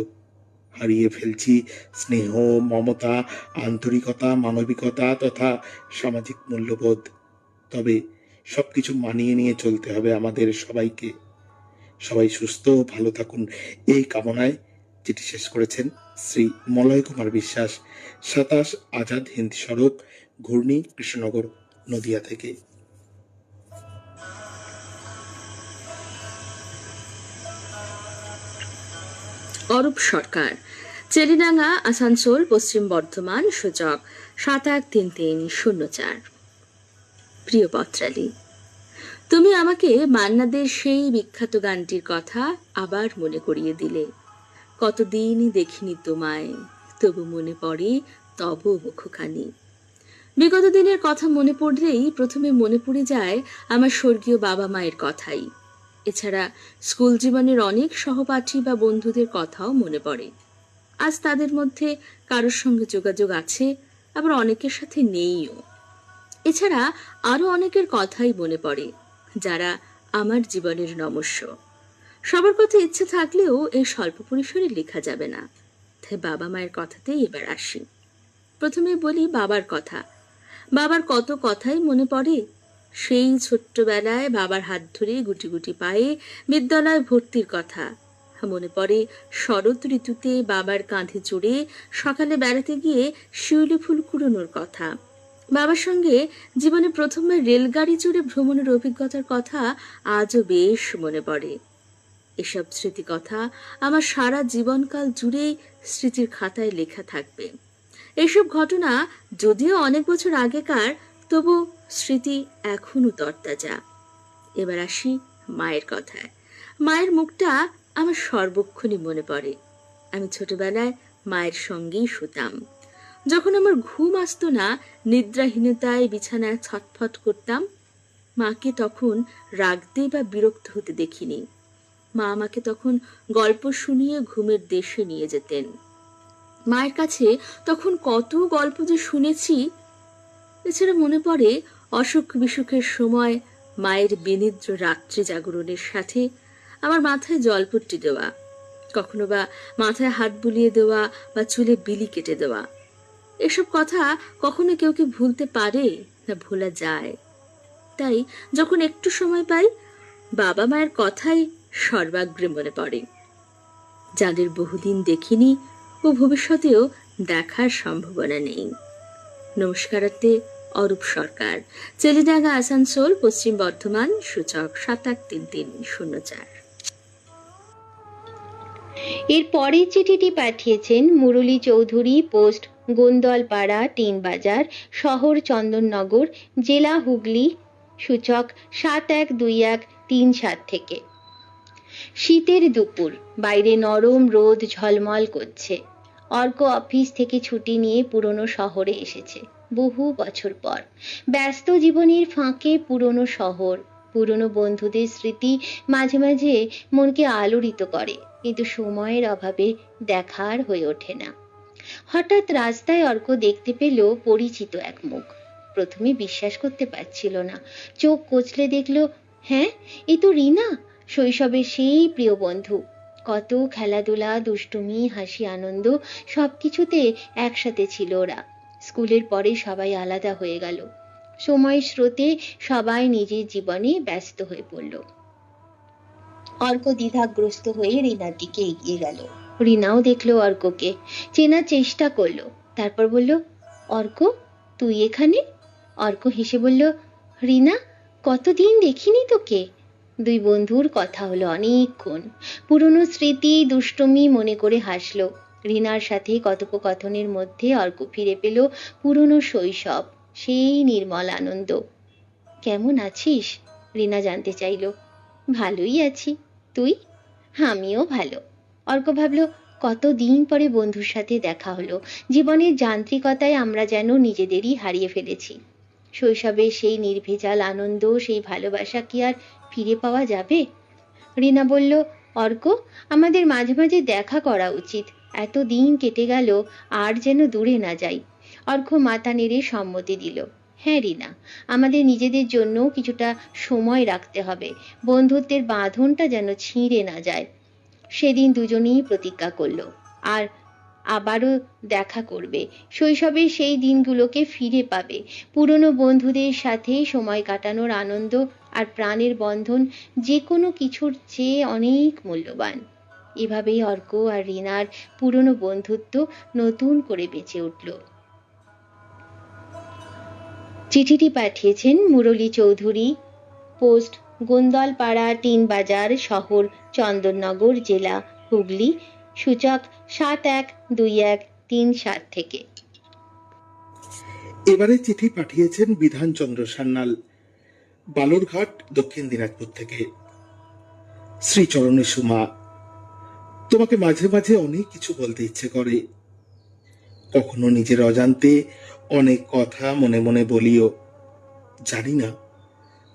হারিয়ে ফেলছি স্নেহ, মমতা, আন্তরিকতা, মানবিকতা তথা সামাজিক মূল্যবোধ। তবে সবকিছু মানিয়ে নিয়ে চলতে হবে আমাদের সবাইকে। সবাই সুস্থ ও ভালো থাকুন এই কামনায় চিঠি শেষ করেছেন শ্রী মলয় কুমার বিশ্বাস, 27 আজাদ হিন্দ সড়ক, ঘূর্ণি, কৃষ্ণনগর, নদিয়া থেকে। অরূপ সরকার, চেলিডাঙ্গা, আসানসোল, পশ্চিম বর্ধমান, সূচক 713304। প্রিয় পত্রালী, তুমি আমাকে মান্নাদের সেই বিখ্যাত গানটির কথা আবার মনে করিয়ে দিলে। কতদিন দেখিনি তোমায়, তবু মনে পড়ে তব মুখখানি। বিগত দিনের কথা মনে পড়লেই প্রথমে মনে পড়ে যায় আমার স্বর্গীয় বাবা মায়ের কথাই। এছাড়া স্কুল জীবনের অনেক সহপাঠী বা বন্ধুদের কথাও মনে পড়ে। আজ তাদের মধ্যে কারোর সঙ্গে যোগাযোগ আছে, আবার অনেকের সাথে নেইও। এছাড়া আরো অনেকের কথাই মনে পড়ে যারা আমার জীবনের নমস্য। সবার কথা ইচ্ছে থাকলেও এই স্বল্প পরিসরে লেখা যাবে না, তাই বাবা মায়ের কথাতেই এবার আসি। প্রথমে বলি বাবার কথা। বাবার কত কথাই মনে পড়ে। সেই ছোট্টবেলায় বাবার হাত ধরে গুটি গুটি পায়ে বিদ্যালয় ভর্তির কথা মনে পড়ে। শরৎ ঋতুতে বাবার কাঁধে চড়ে সকালে বেড়াতে গিয়ে শিউলি ফুল কুড়োনোর কথা। বাবার সঙ্গে জীবনে প্রথমবার রেলগাড়ি চড়ে ভ্রমণের অভিজ্ঞতার কথা আজও বেশ মনে পড়ে। এসব স্মৃতি কথা আমার সারা জীবনকাল জুড়েই স্মৃতির খাতায় লেখা থাকবে। এসব ঘটনা যদিও অনেক বছর আগেকার, তবু স্মৃতি এখনো তরতাজা। এবার আসি মায়ের কথায়। মায়ের মুখটা আমার সর্বক্ষণই মনে পড়ে। আমি ছোটবেলায় মায়ের সঙ্গেই শুতাম। যখন আমার ঘুম আসতো না, নিদ্রাহীনতায় বিছানায় ছটফট করতাম, মাকে তখন রাগতে বা বিরক্ত হতে দেখিনি। মা আমাকে তখন গল্প শুনিয়ে ঘুমের দেশে নিয়ে যেতেন। মায়ের কাছে তখন কত গল্প যে শুনেছি। এছাড়া মনে পড়ে অসুখ বিসুখের সময় মায়ের বিনিদ্র রাত্রি জাগরণের সাথে আমার মাথায় জলপট্টি দেওয়া, কখনো বা মাথায় হাত বুলিয়ে দেওয়া বা চুলে বিলি কেটে দেওয়া। এসব কথা কখনো কেউ কি ভুলতে পারে? না ভোলা যায়। তাই যখন একটু সময় পাই, বাবা মায়ের কথাই সর্বাগ্রে মনে পড়ে, যাদের বহুদিন দেখিনি ও ভবিষ্যতেও দেখার সম্ভাবনা নেই। নমস্কারাতে অরূপ সরকার, চেলিডাঙ্গা, আসানসোল, পশ্চিম বর্ধমান, সূচক ৭৮৩৩০৪। এর পরের চিঠিটি পাঠিয়েছেন মুরলী চৌধুরী, পোস্ট গোন্দলপাড়া, টিনবাজার, শহর চন্দননগর, জেলা হুগলি, সূচক ৭১২১৩৭ থেকে। শীতের দুপুর, বাইরে নরম রোদ ঝলমল করছে। অর্ক অফিস থেকে ছুটি নিয়ে পুরনো শহরে এসেছে বহু বছর পর। ব্যস্ত জীবনের ফাঁকে পুরনো শহর, পুরনো বন্ধুদের স্মৃতি মাঝে মাঝে মনকে আলোড়িত করে, কিন্তু সময়ের অভাবে দেখার হয়ে ওঠে না। হঠাৎ রাস্তায় অর্ক দেখতে পেল পরিচিত এক মুখ। প্রথমে বিশ্বাস করতে পারছিল না। চোখ কচলে দেখলো, হ্যাঁ, এ তো রিনা, শৈশবের সেই প্রিয় বন্ধু। কত খেলাধুলা, দুষ্টুমি, হাসি, আনন্দ সবকিছুতে একসাথে ছিল ওরা। স্কুলের পরে সবাই আলাদা হয়ে গেল। সময়ের স্রোতে সবাই নিজের জীবনে ব্যস্ত হয়ে পড়ল। অর্ক দ্বিধাগ্রস্ত হয়ে রিনার দিকে এগিয়ে গেল। রিনাও দেখলো অর্ককে, চেনার চেষ্টা করলো। তারপর বলল, অর্ক, তুই এখানে? অর্ক হেসে বলল, রিনা, কতদিন দেখিনি তোকে। দুই বন্ধুর কথা হলো অনেকক্ষণ। পুরনো স্মৃতি, দুষ্টুমি মনে করে হাসলো। রিনার সাথে কথোপকথনের মধ্যে অর্ক ফিরে পেল পুরনো শৈশব, সেই নির্মল আনন্দ। কেমন আছিস? রিনা জানতে চাইল। ভালোই আছি, তুই? আমিও ভালো। অর্ক ভাবল, কতদিন পরে বন্ধুর সাথে দেখা হলো। জীবনের যান্ত্রিকতায় আমরা যেন নিজেদেরই হারিয়ে ফেলেছি। শৈশবের সেই নির্ভেজাল আনন্দ, সেই ভালোবাসা কি আর ফিরে পাওয়া যাবে? রিনা বলল, অর্ক, আমাদের মাঝে মাঝে দেখা করা উচিত। এত দিন কেটে গেল, আর যেন দূরে না যাই। অর্ক মাথা নেড়ে সম্মতি দিল। হ্যাঁ রিনা, আমাদের নিজেদের জন্য কিছুটা সময় রাখতে হবে। বন্ধুত্বের বাঁধনটা যেন ছিঁড়ে না যায়। সেদিন দুজনেই প্রতিজ্ঞা করলো, আর আবারও দেখা করবে। শৈশবের সেই দিনগুলোকে ফিরে পাবে। পুরনো বন্ধুদের সাথে সময় কাটানোর আনন্দ আর প্রাণের বন্ধন যে কোনো কিছুর চেয়ে অনেক মূল্যবান। এভাবেই অর্ক আর রিনার পুরনো বন্ধুত্ব নতুন করে বেঁচে উঠল। চিঠিটি পাঠিয়েছেন মুরলী চৌধুরী, পোস্ট গোন্দলপাড়া, টিনবাজার, শহর চন্দননগর, জেলা হুগলি, সূচক ৭১২১৩৭ থেকে। এবারে চিঠি পাঠিয়েছেন বিধানচন্দ্র সান্যাল, বালুরঘাট, দক্ষিণ দিনাজপুর থেকে। শ্রীচরণে সুমা, তোমাকে মাঝে মাঝে অনেক কিছু বলতে ইচ্ছে করে। কখনো নিজের অজান্তে অনেক কথা মনে মনে বলিও।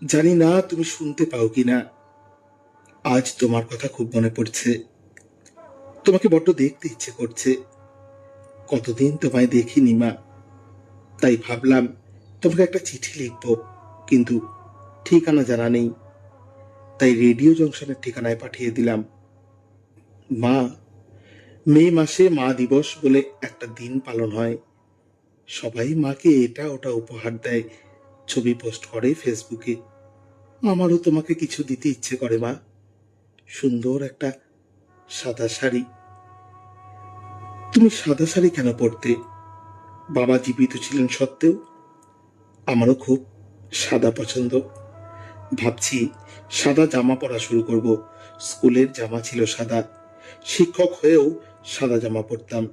জানি না তুমি শুনতে পাও কিনা। আজ তোমার কথা খুব মনে পড়ছে। তোমাকে বড্ড দেখতে ইচ্ছে করছে। কতদিন তোমায় দেখিনি মা, তাই ভাবলাম তোমাকে একটা চিঠি লিখব, কিন্তু ঠিকানা জানা নেই, তাই রেডিও জংশনের ঠিকানায় পাঠিয়ে দিলাম। মা, মে মাসে মা দিবস বলে একটা দিন পালন হয়। সবাই মাকে এটা ওটা উপহার দেয়, ছবি পোস্ট করে ফেসবুকে। আমারও তোমাকে কিছু দিতে ইচ্ছে করে মা। সুন্দর একটা সাদা শাড়ি। তুমি সাদা শাড়ি কেন পরতে? বাবা জীবিত ছিলেন সত্ত্বেও আমারও খুব সাদা পছন্দ। ভাবছি সাদা জামা পরা শুরু করব। স্কুলের জামা ছিল সাদা, শিক্ষক হয়েও সাদা জামা পরতাম।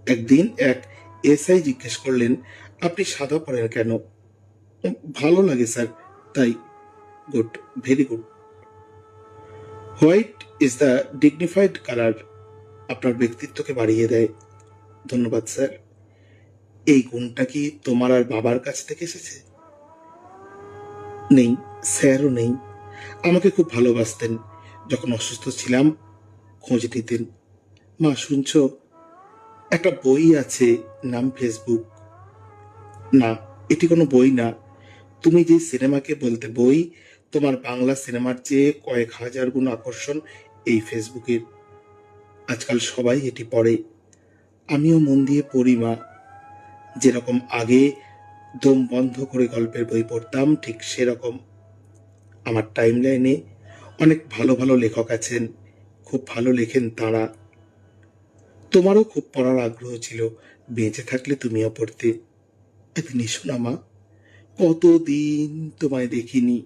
একদিন এক এসআই জিজ্ঞেস করলেন, আপনি সাদা পরেন কেন? ভালো লাগে স্যার, তাই। Good, very good. White is the dignified colour, আপনার ব্যক্তিত্বকে বাড়িয়ে দেয়। ধন্যবাদ স্যার। এই গুণটা কি তোমার আর বাবার কাছ থেকে এসেছে? নেই, স্যারও নেই। আমাকে খুব ভালোবাসতেন। যখন অসুস্থ ছিলাম খোঁজ নিতেন। মা শুনছো, একটা বই আছে, নাম ফেসবুক। না, এটি কোনো বই না। তুমি যে সিনেমাকে বলতে বই, তোমার বাংলা সিনেমার চেয়ে কয়েক হাজার গুণ আকর্ষণ এই ফেসবুকের। আজকাল সবাই এটি পড়ে, আমিও মন দিয়ে পড়ি মা। যেরকম আগে দম বন্ধ করে গল্পের বই পড়তাম, ঠিক সেরকম। আমার টাইম লাইনে অনেক ভালো ভালো লেখক আছেন, খুব ভালো লেখেন তাঁরা। তোমারও খুব পড়ার আগ্রহ ছিল, বেঁচে থাকলে তুমিও পড়তে। একদিন এসো না মা, কতদিন তোমায় দেখিনি।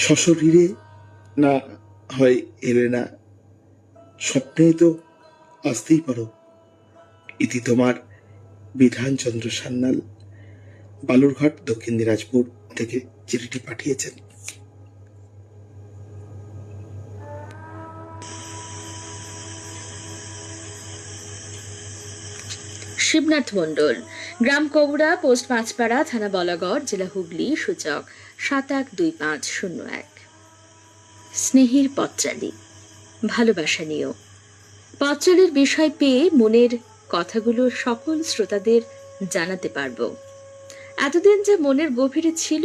সশরীরে না হয় এলে না, স্বপ্নে তো আসতেই পারো। ইতি তোমার বিধানচন্দ্র সান্যাল, বালুরঘাট, দক্ষিণ দিনাজপুর থেকে চিঠিটি পাঠিয়েছেন। শিবনাথ মণ্ডল, গ্রাম কবুড়া, পোস্ট পাঁচপাড়া, থানা বলাগড়, জেলা হুগলি, সূচক 712501। স্নেহের পত্রালি, ভালোবাসা নিও। পত্রালির বিষয় পেয়ে মনের কথাগুলো সকল শ্রোতাদের জানাতে পারবো। এতদিন যে মনের গভীরে ছিল,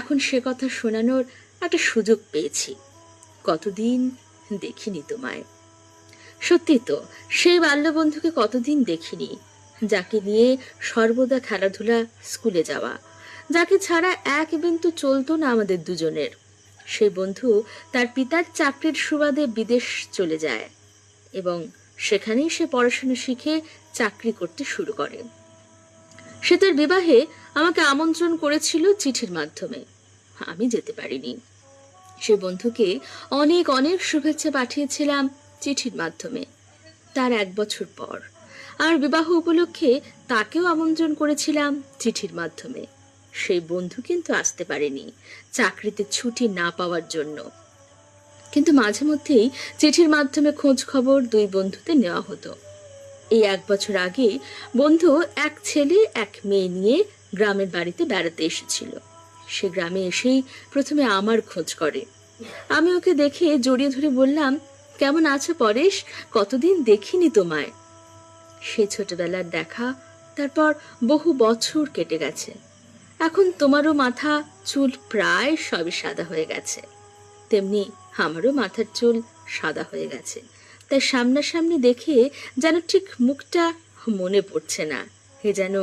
এখন সে কথা শোনানোর একটা সুযোগ পেয়েছি। কতদিন দেখিনি তোমায়। সত্যি তো, সেই বাল্যবন্ধুকে কতদিন দেখিনি, যাকে নিয়ে সর্বদা খেলাধুলা, স্কুলে যাওয়া, যাকে ছাড়া এক বিন্দু চলতো না আমাদের দুজনের। সেই বন্ধু তার পিতার চাকরির সুবাদে বিদেশ চলে যায় এবং সেখানেই সে পড়াশোনা শিখে চাকরি করতে শুরু করে। সে তার বিবাহে আমাকে আমন্ত্রণ করেছিল চিঠির মাধ্যমে, আমি যেতে পারিনি। সে বন্ধুকে অনেক অনেক শুভেচ্ছা পাঠিয়েছিলাম চিঠির মাধ্যমে। তার 1 বছর পর আর বিবাহ উপলক্ষে তাকেও আমন্ত্রণ করেছিলাম চিঠির মাধ্যমে। সেই বন্ধু কিন্তু আসতে পারেনি, চাকরিতে ছুটি না পাওয়ার জন্য। কিন্তু মাঝে মধ্যেই চিঠির মাধ্যমে খোঁজ খবর দুই বন্ধুতে নেওয়া হতো। এই 1 বছর আগে বন্ধু এক ছেলে এক মেয়ে নিয়ে গ্রামের বাড়িতে বেড়াতে এসেছিল। সে গ্রামে এসেই প্রথমে আমার খোঁজ করে। আমি ওকে দেখে জড়িয়ে ধরে বললাম, কেমন আছো পরেশ, কতদিন দেখিনি তোমায়। সে ছোটবেলার দেখা, তারপর বহু বছর কেটে গেছে। এখন তোমারও মাথা চুল প্রায় সবই সাদা হয়ে গেছে, তেমনি আমারও মাথার চুল সাদা হয়ে গেছে। তাই সামনাসামনি দেখে যেন ঠিক মুখটা মনে পড়ছে না, এ যেন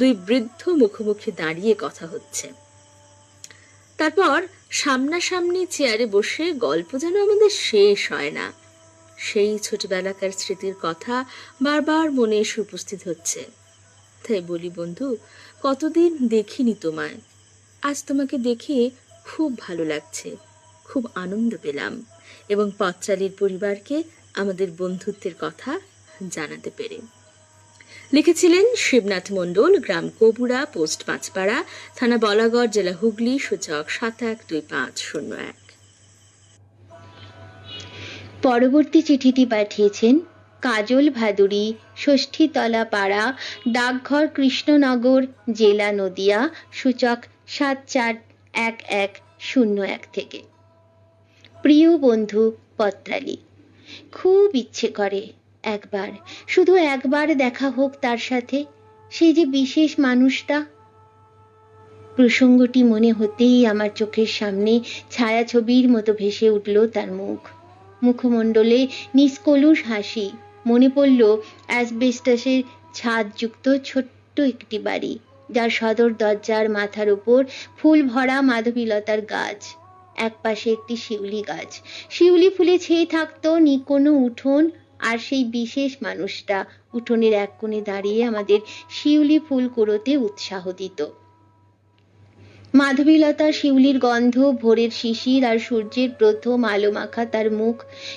দুই বৃদ্ধ মুখোমুখি দাঁড়িয়ে কথা হচ্ছে। তারপর সামনাসামনি চেয়ারে বসে গল্প যেন আমাদের শেষ হয় না। সেই ছোটবেলাকার স্মৃতির কথা বারবার মনে এসে উপস্থিত হচ্ছে। তাই বলি, বন্ধু, কতদিন দেখিনি তোমায়। আজ তোমাকে দেখে খুব ভালো লাগছে, খুব আনন্দ পেলাম এবং পত্রালির পরিবারকে আমাদের বন্ধুত্বের কথা জানাতে পেরে। লিখেছিলেন শিবনাথ মণ্ডল, গ্রাম কবুড়া, পোস্ট পাঁচপাড়া, থানা বলাগড়, জেলা হুগলি, সূচক 712501। পরবর্তী চিঠিটি পাঠিয়েছেন কাজল ভাদুরী, ষষ্ঠীতলা পাড়া, ডাকঘর কৃষ্ণনগর, জেলা নদিয়া, সূচক 741101 থেকে। প্রিয় বন্ধু পত্রালী, খুব ইচ্ছে করে একবার, শুধু একবার দেখা হোক তার সাথে, সেই যে বিশেষ মানুষটা। প্রসঙ্গটি মনে হতেই আমার চোখের সামনে ছায়াছবির মতো ভেসে উঠল তার মুখ, মুখমণ্ডলে নিষ্কলুষ হাসি। মনে পড়ল অ্যাসবেস্টাসের ছাদযুক্ত ছোট্ট একটি বাড়ি, যার সদর দরজার মাথার উপর ফুল ভরা মাধবীলতার গাছ, একপাশে একটি শিউলি গাছ, শিউলি ফুলে ছেয়ে থাকতো নিকোনো উঠোন, আর সেই বিশেষ মানুষটা উঠোনের এক কোণে দাঁড়িয়ে আমাদের শিউলি ফুল কুড়োতে উৎসাহ দিত। মাধবীলতা, শিউলির গন্ধ, ভোরের শিশির আর সূর্যের প্রথম আলো মাখা তার মুখ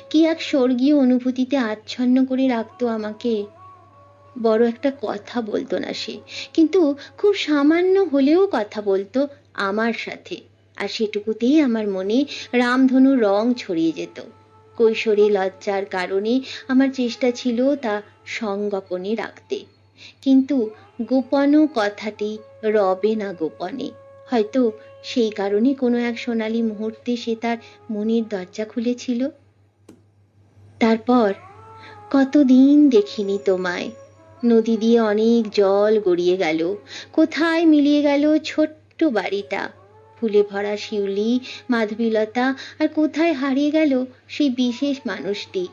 কি এক স্বর্গীয় অনুভূতিতে আচ্ছন্ন করে রাখতো আমাকে। বড় একটা কথা বলতো না সে, কিন্তু খুব সামান্য হলেও কথা বলতো আমার সাথে, আর সেটুকুতেই আমার মনে রামধনুর রং ছড়িয়ে যেত। কৈশোরে লজ্জার কারণে আমার চেষ্টা ছিল তা সংগোপনে রাখতে, কিন্তু গোপনও কথাটি রবে না গোপনে। হয়তো সেই কারণে কোনো এক সোনালী মুহূর্তে সে তার মনের দরজা খুলেছিল। তারপর কতদিন দেখিনি তোমায়। নদী দিয়ে অনেক জল গড়িয়ে গেল, কোথায় মিলিয়ে গেল ছোট্ট বাড়িটা, ফুলে ভরা শিউলি, মাধবীলতা, আর কোথায় হারিয়ে গেল সেই বিশেষ মানুষটি,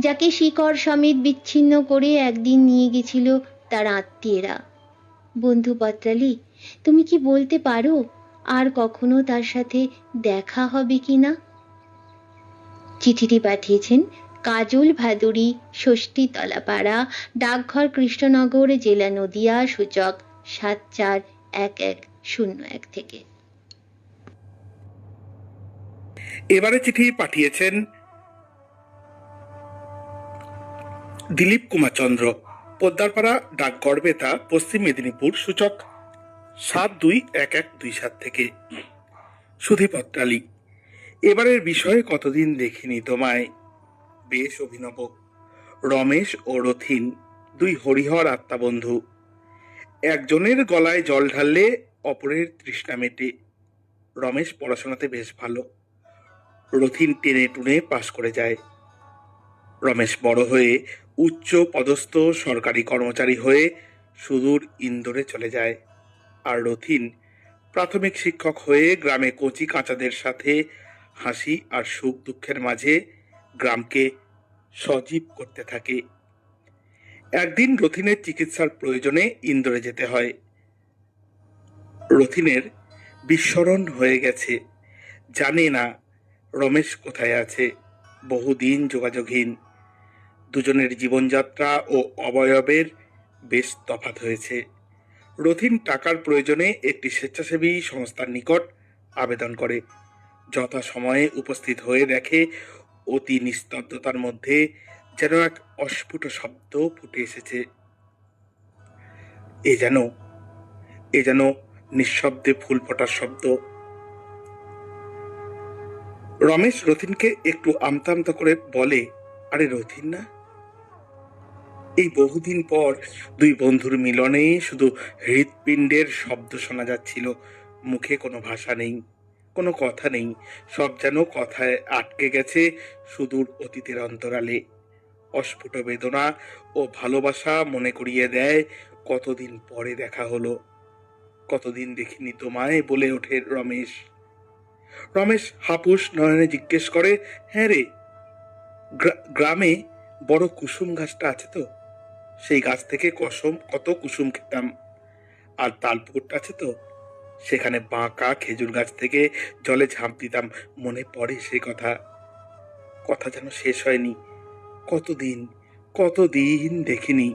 যাকে শিকড় সমেত বিচ্ছিন্ন করে একদিন নিয়ে গেছিল তার আত্মীয়রা। বন্ধু পত্রালী, তুমি কি বলতে পারো আর কখনো তার সাথে দেখা হবে কিনা? চিঠিটি পাঠিয়েছেন কাজল ভাদুরী, ষষ্ঠীতলা পাড়া, ডাকঘর কৃষ্ণনগর, জেলা নদিয়া, সূচক 741101 থেকে। এবারে চিঠি পাঠিয়েছেন দিলীপ কুমার চন্দ্র, পোদ্দারপাড়া, ডাকঘর বেতা, পশ্চিম মেদিনীপুর, সূচক 721127 থেকে। সুধী পত্রালী, এবারের বিষয়ে কতদিন দেখিনি তোমায়। বেশ অভিনব। রমেশ ও রথিন দুই হরিহর আত্মাবন্ধু, একজনের গলায় জল ঢাললে অপরের তৃষ্ণা মেটে। রমেশ পড়াশোনাতে বেশ ভালো, রথিন টেনে টুনে পাশ করে যায়। রমেশ বড় হয়ে উচ্চ পদস্থ সরকারি কর্মচারী হয়ে সুদূর ইন্দোরে চলে যায়, আর রথিন প্রাথমিক শিক্ষক হয়ে গ্রামে কচি কাঁচাদের সাথে হাসি আর সুখ দুঃখের মাঝে গ্রামকে সজীব করতে থাকে। একদিন রথিনের চিকিৎসার প্রয়োজনে ইন্দোরে যেতে হয়। রথিনের বিস্মরণ হয়ে গেছে, জানে না রমেশ কোথায় আছে। বহুদিন যোগাযোগহীন, দুজনের জীবনযাত্রা ও অবয়বের বেশ তফাৎ হয়েছে। রথিন টাকার প্রয়োজনে একটি স্বেচ্ছাসেবী সংস্থার নিকট আবেদন করে। যথাসময়ে উপস্থিত হয়ে দেখে অতি নিস্তব্ধতার মধ্যে যেন এক অস্ফুট শব্দ ফুটে এসেছে। এ যেন নিঃশব্দে ফুল ফোটার শব্দ। রমেশ রথিনকে একটু আমতা আমতা করে বলে, আরে রথিন না? এই বহুদিন পর দুই বন্ধুর মিলনে শুধু হৃৎপিণ্ডের শব্দ শোনা যাচ্ছিল, মুখে কোনো ভাষা নেই, কোনো কথা নেই, সব যেন কথায় আটকে গেছে সুদূর অতীতের অন্তরালে। অস্ফুট বেদনা ও ভালোবাসা মনে করিয়ে দেয় কতদিন পরে দেখা হলো। কতদিন দেখিনি তোমায়, বলে ওঠে রমেশ। রমেশ হাপুস নয়নে জিজ্ঞেস করে, হ্যাঁ রে, গ্রামে বড় কুসুম গাছটা আছে তো? সেই গাছ থেকে কত কুসুম খেতাম। আর তালপুকুরটা আছে তো, সেখানে বাঁকা খেজুর গাছ থেকে জলে ঝাঁপ দিতাম। মনে পড়ে সে কথা, কথা যেন শেষ হয়নি। কতদিন দেখিনি,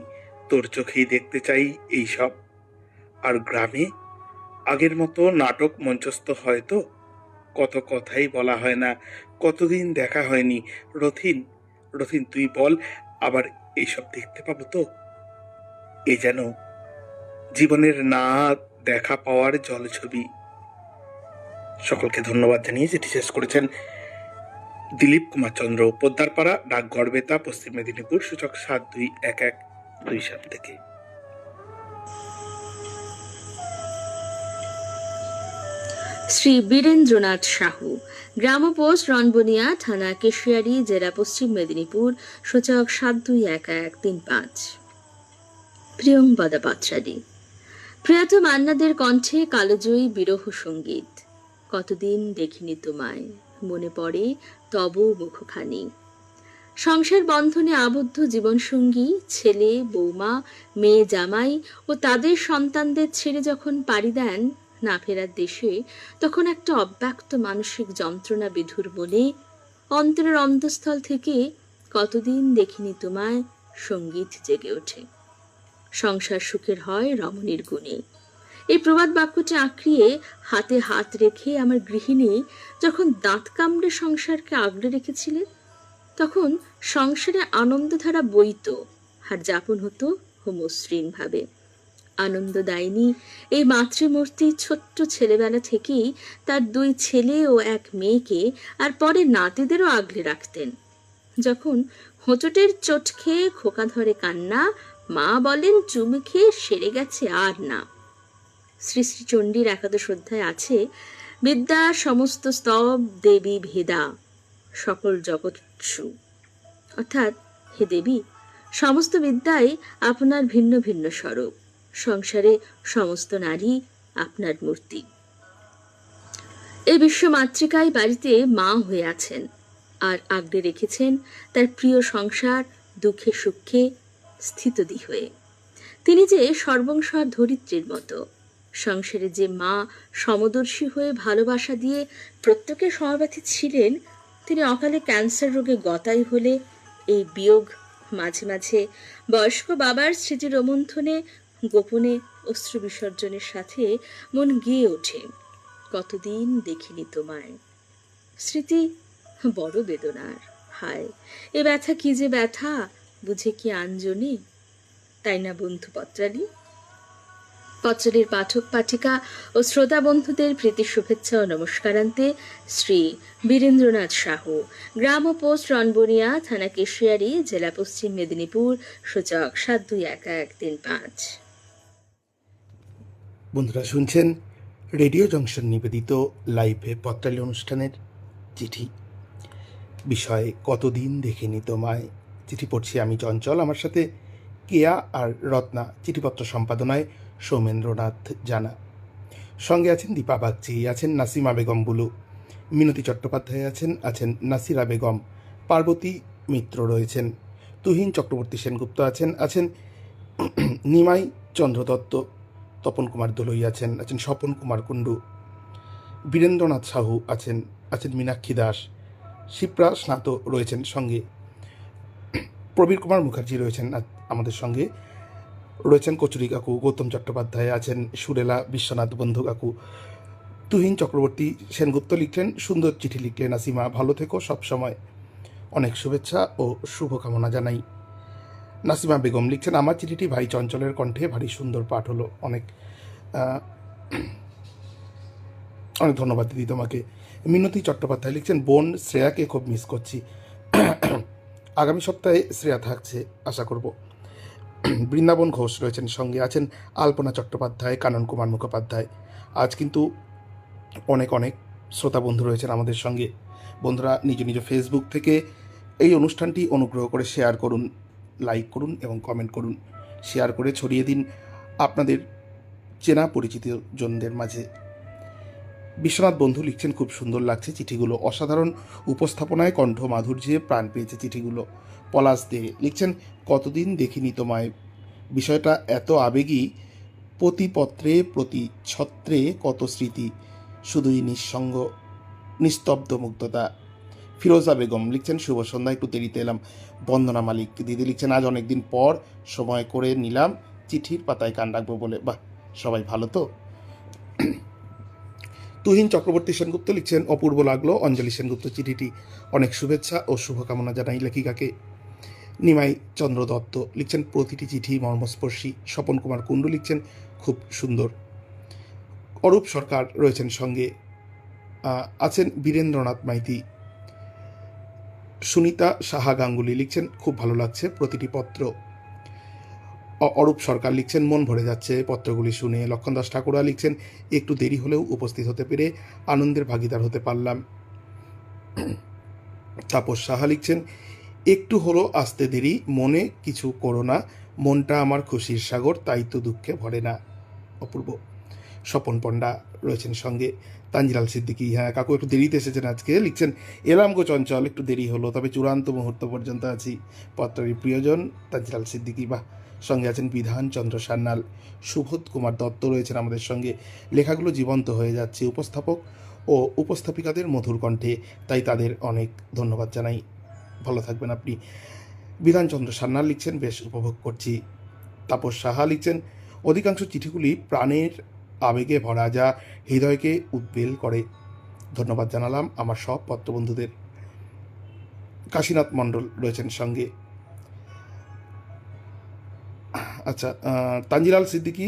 তোর চোখেই দেখতে চাই এই সব। আর গ্রামে আগের মতো নাটক মঞ্চস্থ হয় তো? কত কথাই বলা হয় না, কতদিন দেখা হয়নি। রথিন তুই বল, আবার এইসব দেখতে পাবো তো? এ যেন জীবনের না দেখা পাওয়ার জলছবি। সকলকে ধন্যবাদ জানিয়ে যেটি শেষ করেছেন দিলীপ কুমার চন্দ্র, পোদ্দারপাড়া, ডাকঘর বেতা, পশ্চিম মেদিনীপুর, সূচক 7211 বরিশাল থেকে। শ্রী বীরেন্দ্রনাথ সাহু, গ্রাম পোস্ট রনবনিয়া, থানা কেশিয়ারি, জেলা পশ্চিম মেদিনীপুর, সূচক 721135। প্রিয়ংবদা পাত্রাদি, প্রয়াত মান্নাদের কণ্ঠে কালজয়ী বিরহ সঙ্গীত। কতদিন দেখিনি তোমায়, মনে পড়ে তব মুখখানি। সংসার বন্ধনে আবদ্ধ জীবনসঙ্গী, ছেলে বৌমা, মেয়ে জামাই ও তাদের সন্তানদের ছেড়ে যখন পাড়ি দেন না ফেরার দেশে, তখন একটা অব্যক্ত মানসিক যন্ত্রণা বিধুর মনে অন্তরের অন্তঃস্থল থেকে কতদিন দেখিনি তোমায় সঙ্গীত জেগে ওঠে। সংসার সুখের হয় রমণীর গুণে। এই প্রবাদ বাক্যটি আঁকড়িয়ে হাতে হাত রেখে আমার গৃহিণী যখন দাঁত কামড়ে সংসারকে আগলে রেখেছিলেন, তখন সংসারে আনন্দধারা বইত আর যাপন হতো মসৃণ ভাবে। আনন্দদায়িনী এই মাতৃমূর্তি ছোট্ট ছেলেবেলা থেকেই তার 2 ছেলে ও 1 মেয়েকে আর পরে নাতিদেরও আগলে রাখতেন। যখন হোঁচটের চোট খেয়ে খোকা ধরে কান্না, মা বলেন চুমু খেয়ে সেরে গেছে আর না। শ্রী শ্রী চণ্ডীর একাদশ অধ্যায় আছে, বিদ্যা সমস্ত স্তব দেবী ভেদা সকল জগৎসু, অর্থাৎ হে দেবী, সমস্ত বিদ্যাই আপনার ভিন্ন ভিন্ন স্বরূপ, সংসারে সমস্ত নারী আপনার মূর্তি। এই বিশ্ব মাতৃকায় বাড়িতে মা হয়ে আছেন আর আগলে রেখেছেন তার প্রিয় সংসার দুঃখে সুখে স্থিতদি হয়ে। তিনি যে সর্বংসর ধরিত্রীর মতো, সংসারে যে মা সমদর্শী হয়ে ভালোবাসা দিয়ে প্রত্যেকের সমব্যথী ছিলেন, তিনি অকালে ক্যান্সার রোগে গতাই হলে এই বিয়োগ মাঝে মাঝে বয়স্ক বাবার স্মৃতি রোমন্থনে গোপনে অশ্রু বিসর্জনের সাথে মন গেয়ে ওঠে, কতদিন দেখিনি তোমায়। স্মৃতি বড় বেদনার, হায় এ ব্যথা কি যে ব্যথা, বুঝে কি আঞ্জনি, তাই না বন্ধু পত্রালি? পত্রালির পাঠক পাঠিকা ও শ্রোতা বন্ধুদের প্রীতি শুভেচ্ছা ও নমস্কারান্তে শ্রী বীরেন্দ্রনাথ সাহু, গ্রাম পোস্ট রনবনিয়া, থানা কেশিয়ারি, জেলা পশ্চিম মেদিনীপুর, সূচক 721135। বন্ধুরা শুনছেন রেডিও জংশন নিবেদিত লাইভে পত্রালি অনুষ্ঠানের চিঠি। বিষয় কতদিন দেখিনি তোমায়। চিঠি পড়ছি আমি চঞ্চল, আমার সাথে কেয়া আর রত্না। চিঠিপত্র সম্পাদনায় সৌমেন্দ্রনাথ জানা। সঙ্গে আছেন দীপা বাগচি, আছেন নাসিমা বেগম বুলু, মিনতি চট্টোপাধ্যায় আছেন নাসিরা বেগম, পার্বতী মিত্র রয়েছেন, তুহিন চক্রবর্তী সেনগুপ্ত আছেন নিমাই চন্দ্র দত্ত, তপন কুমার দোলই আছেন স্বপন কুমার কুণ্ডু, বীরেন্দ্রনাথ সাহু আছেন মীনাক্ষী দাস, শিপ্রা স্নাত রয়েছেন সঙ্গে, প্রবীর কুমার মুখার্জি রয়েছেন আমাদের সঙ্গে, রয়েছেন কচুরি কাকু, গৌতম চট্টোপাধ্যায় আছেন, সুরেলা বিশ্বনাথ বন্ধু কাকু, তুহিন চক্রবর্তী সেনগুপ্ত লিখলেন সুন্দর চিঠি লিখলেন, আসিমা ভালো থেকো সবসময়, অনেক শুভেচ্ছা ও শুভকামনা জানাই। নাসিমা বেগম লিখছেন আমার চিঠিটি ভাই চঞ্চলের কণ্ঠে ভারী সুন্দর পাঠ হলো, অনেক অনেক ধন্যবাদ দিদি তোমাকে। মিনতি চট্টোপাধ্যায় লিখছেন বোন শ্রেয়াকে খুব মিস করছি, আগামী সপ্তাহে শ্রেয়া থাকছে আশা করব। বৃন্দাবন ঘোষ রয়েছেন সঙ্গে, আছেন আলপনা চট্টোপাধ্যায়, কানন কুমার মুখোপাধ্যায়। আজ কিন্তু অনেক শ্রোতা বন্ধু রয়েছেন আমাদের সঙ্গে। বন্ধুরা নিজ নিজ ফেসবুক থেকে এই অনুষ্ঠানটি অনুগ্রহ করে শেয়ার করুন, লাইক করুন এবং কমেন্ট করুন, শেয়ার করে ছড়িয়ে দিন আপনাদের চেনা পরিচিত জনদের মাঝে। বিশ্বনাথ বন্ধু লিখছেন খুব সুন্দর লাগছে চিঠিগুলো, অসাধারণ উপস্থাপনায় কণ্ঠ মাধুর্যে প্রাণ পেয়েছে চিঠিগুলো। পলাশ দে লিখছেন কতদিন দেখিনি তোমায়, বিষয়টা এত আবেগী, প্রতি পত্রে প্রতি ছত্রে কত স্মৃতি, শুধুই নিঃসঙ্গ নিস্তব্ধ মুগ্ধতা। ফিরোজা বেগম লিখছেন শুভ সন্ধ্যা, একটু দেরিতে এলাম। বন্দনা মালিক দিদি লিখছেন আজ অনেকদিন পর সময় করে নিলাম চিঠির পাতায় কান রাখবো বলে। বাহ, সবাই ভালো তো? তুহিন চক্রবর্তী সেনগুপ্ত লিখছেন অপূর্ব লাগলো অঞ্জলি সেনগুপ্ত চিঠিটি, অনেক শুভেচ্ছা ও শুভকামনা জানাই লেখিকাকে। নিমাই চন্দ্র দত্ত লিখছেন প্রতিটি চিঠি মর্মস্পর্শী। স্বপন কুমার কুণ্ডু লিখছেন খুব সুন্দর। অরূপ সরকার রয়েছেন সঙ্গে, আছেন বীরেন্দ্রনাথ মাইতি। সুনিতা সাহা গাঙ্গুলি লিখছেন খুব ভালো লাগছে প্রতিটি পত্র। অরূপ সরকার লিখছেন, মন ভরে যাচ্ছে পত্রগুলি শুনে। লক্ষণ দাস ঠাকুরা লিখছেন, একটু দেরি হলেও উপস্থিত হতে পেরে আনন্দের ভাগিদার হতে পারলাম। তাপস সাহা লিখছেন, একটু হলো আসতে দেরি, মনে কিছু করো না, মনটা আমার খুশির সাগর, তাই তো দুঃখে ভরে না। অপূর্ব। স্বপন পণ্ডা রয়েছেন সঙ্গে। তানজিলাল সিদ্দিকী, হ্যাঁ কাকু একটু দেরিতে এসেছেন আজকে, লিখছেন, এলাম গো চঞ্চল, একটু দেরি হলো, তবে চূড়ান্ত মুহূর্ত পর্যন্ত আছি। পত্রের প্রিয়জন তানজিলাল সিদ্দিকী, বাহ। সঙ্গে আছেন বিধান চন্দ্র সান্যাল। সুবোধ কুমার দত্ত রয়েছেন আমাদের সঙ্গে। লেখাগুলো জীবন্ত হয়ে যাচ্ছে উপস্থাপক ও উপস্থাপিকাদের মধুর কণ্ঠে, তাই তাদের অনেক ধন্যবাদ জানাই। ভালো থাকবেন আপনি। বিধানচন্দ্র সান্যাল লিখছেন, বেশ উপভোগ করছি। তাপস সাহা লিখছেন, অধিকাংশ চিঠিগুলি প্রাণের আবেগে ভরা, যা হৃদয়কে উদ্বেল করে। ধন্যবাদ জানালাম আমার সব পত্রবন্ধুদের। কাশীনাথ মণ্ডল রয়েছেন সঙ্গে। আচ্ছা, তানজিলাল সিদ্দিকী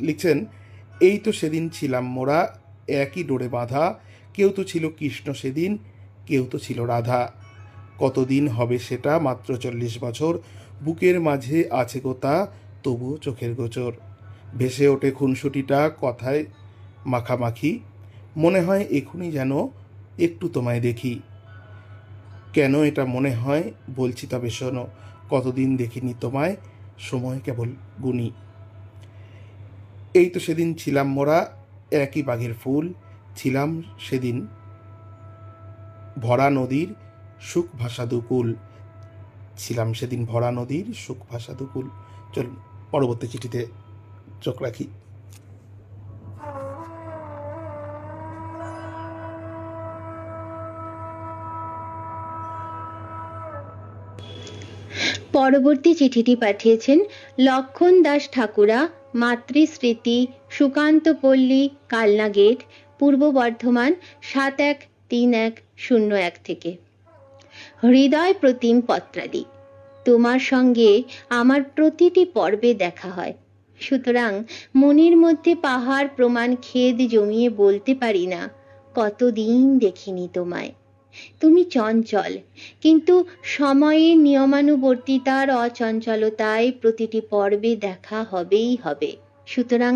লিখছেন, এই তো সেদিন ছিলাম মোরা একই ডোরে বাঁধা, কেউ তো ছিল কৃষ্ণ সেদিন, কেউ তো ছিল রাধা। কতদিন হবে সেটা, মাত্র 40 বছর, বুকের মাঝে আছে গোতা, তবুও চোখের গোচর। ভেসে ওঠে খুনসুটিটা কথায় মাখামাখি, মনে হয় এখনই যেন একটু তোমায় দেখি। কেন এটা মনে হয় বলছি তবে শোনো, কতদিন দেখিনি তোমায়, সময় কেবল গুনি। এই তো সেদিন ছিলাম মোরা একই বাঘের ফুল, ছিলাম সেদিন ভরা নদীর সুখ ভাষা দুকুল, ছিলাম সেদিন ভরা নদীর সুখ ভাষা দুকুল। চলুন পরবর্তী চিঠিতে চোখ রাখি। পরবর্তী চিঠিটি পাঠিয়েছেন লক্ষণ দাস ঠাকুরা, মাতৃস্মৃতি, সুকান্তপল্লী, কালনা গেট, পূর্ব বর্ধমান 713101 থেকে। হৃদয় প্রতিম পত্রাদি, তোমার সঙ্গে আমার প্রতিটি পর্বে দেখা হয়, সুতরাং মনের মধ্যে পাহাড় প্রমাণ খেদ জমিয়ে বলতে পারি না কতদিন দেখিনি তোমায়। তুমি চঞ্চল, কিন্তু সময়ের নিয়মানুবর্তিতার অচঞ্চলতায় প্রতিটি পর্বে দেখা হবেই হবে, সুতরাং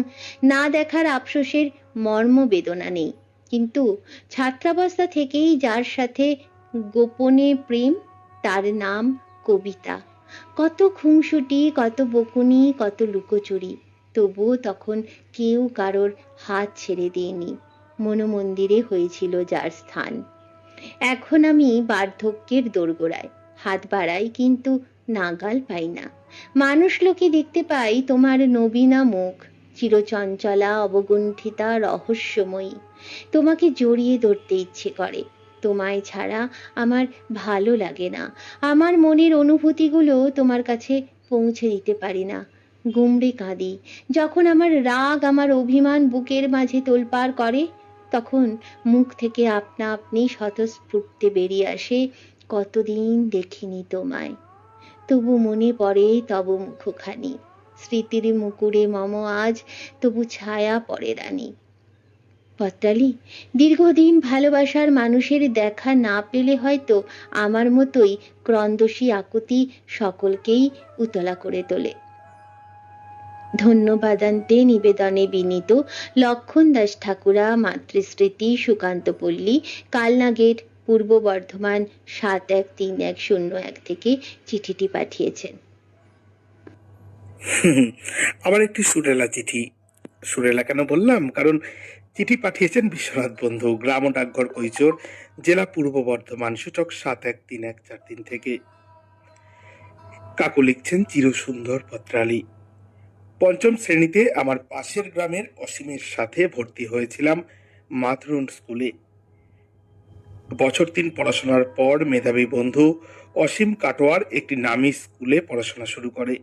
না দেখার আফসোসের মর্মবেদনা নেই। কিন্তু ছাত্রাবস্থা থেকেই যার সাথে গোপনে প্রেম, তার নাম কবিতা। কত খুনসুটি, কত বকুনি, কত লুকোচুরি, তবুও তখন কেউ কারোর হাত ছেড়ে দিইনি, মনোমন্দিরে হয়েছিল যার স্থান। এখন আমি বার্ধক্যের দোরগোড়ায়, হাত বাড়াই কিন্তু নাগাল পাই না। মানুষ লোকে দেখতে পাই তোমার নবীনা মুখ, চিরচঞ্চলা, অবগুণ্ঠিতা, রহস্যময়ী। তোমাকে জড়িয়ে ধরতে ইচ্ছে করে, তোমায় ছাড়া আমার ভালো লাগে না। আমার মনের অনুভূতিগুলো তোমার কাছে পৌঁছে দিতে পারি না, গুমড়ে কাঁদি। যখন আমার রাগ, আমার অভিমান বুকের মাঝে তোলপাড় করে, তখন মুখ থেকে আপনা আপনি স্বতঃস্ফূর্তে বেরিয়ে আসে, কতদিন দেখিনি তোমায়, তবু মনে পড়ে তব মুখখানি। স্মৃতির মুকুরে মম আজ তবু ছায়া পড়ে রানী। পত্রালি, দীর্ঘদিন ভালোবাসার মানুষের দেখা না পেলে হয়তো আমার মতোই ক্রন্দসী আকুতি সকলকেই উতলা করে তোলে। ধন্যবাদান্তে নিবেদনে বিনীত লক্ষণ দাস ঠাকুরা, মাতৃস্মৃতি, সুকান্তপল্লী, কালনা গেট, পূর্ব বর্ধমান 713101 থেকে চিঠিটি পাঠিয়েছেন। আবার একটি সুরেলা চিঠি। সুরেলা কেন বললাম, কারণ চিঠি পাঠিয়েছেন বিশ্বনাথ বন্ধু, গ্রাম ও ডাকঘর কৈচোর, জেলা পূর্ব বর্ধমান, সূচক 713143 থেকে। কাকু লিখছেন, চিরসুন্দর পত্রালি। পঞ্চম শ্রেণীতে আমার পাশের গ্রামের অসীমের সাথে ভর্তি হয়েছিলাম মাতরুন স্কুলে। বছর 3 পড়াশোনার পর মেধাবী বন্ধু অসীম কাটোয়ার একটি নামী স্কুলে পড়াশোনা শুরু করে।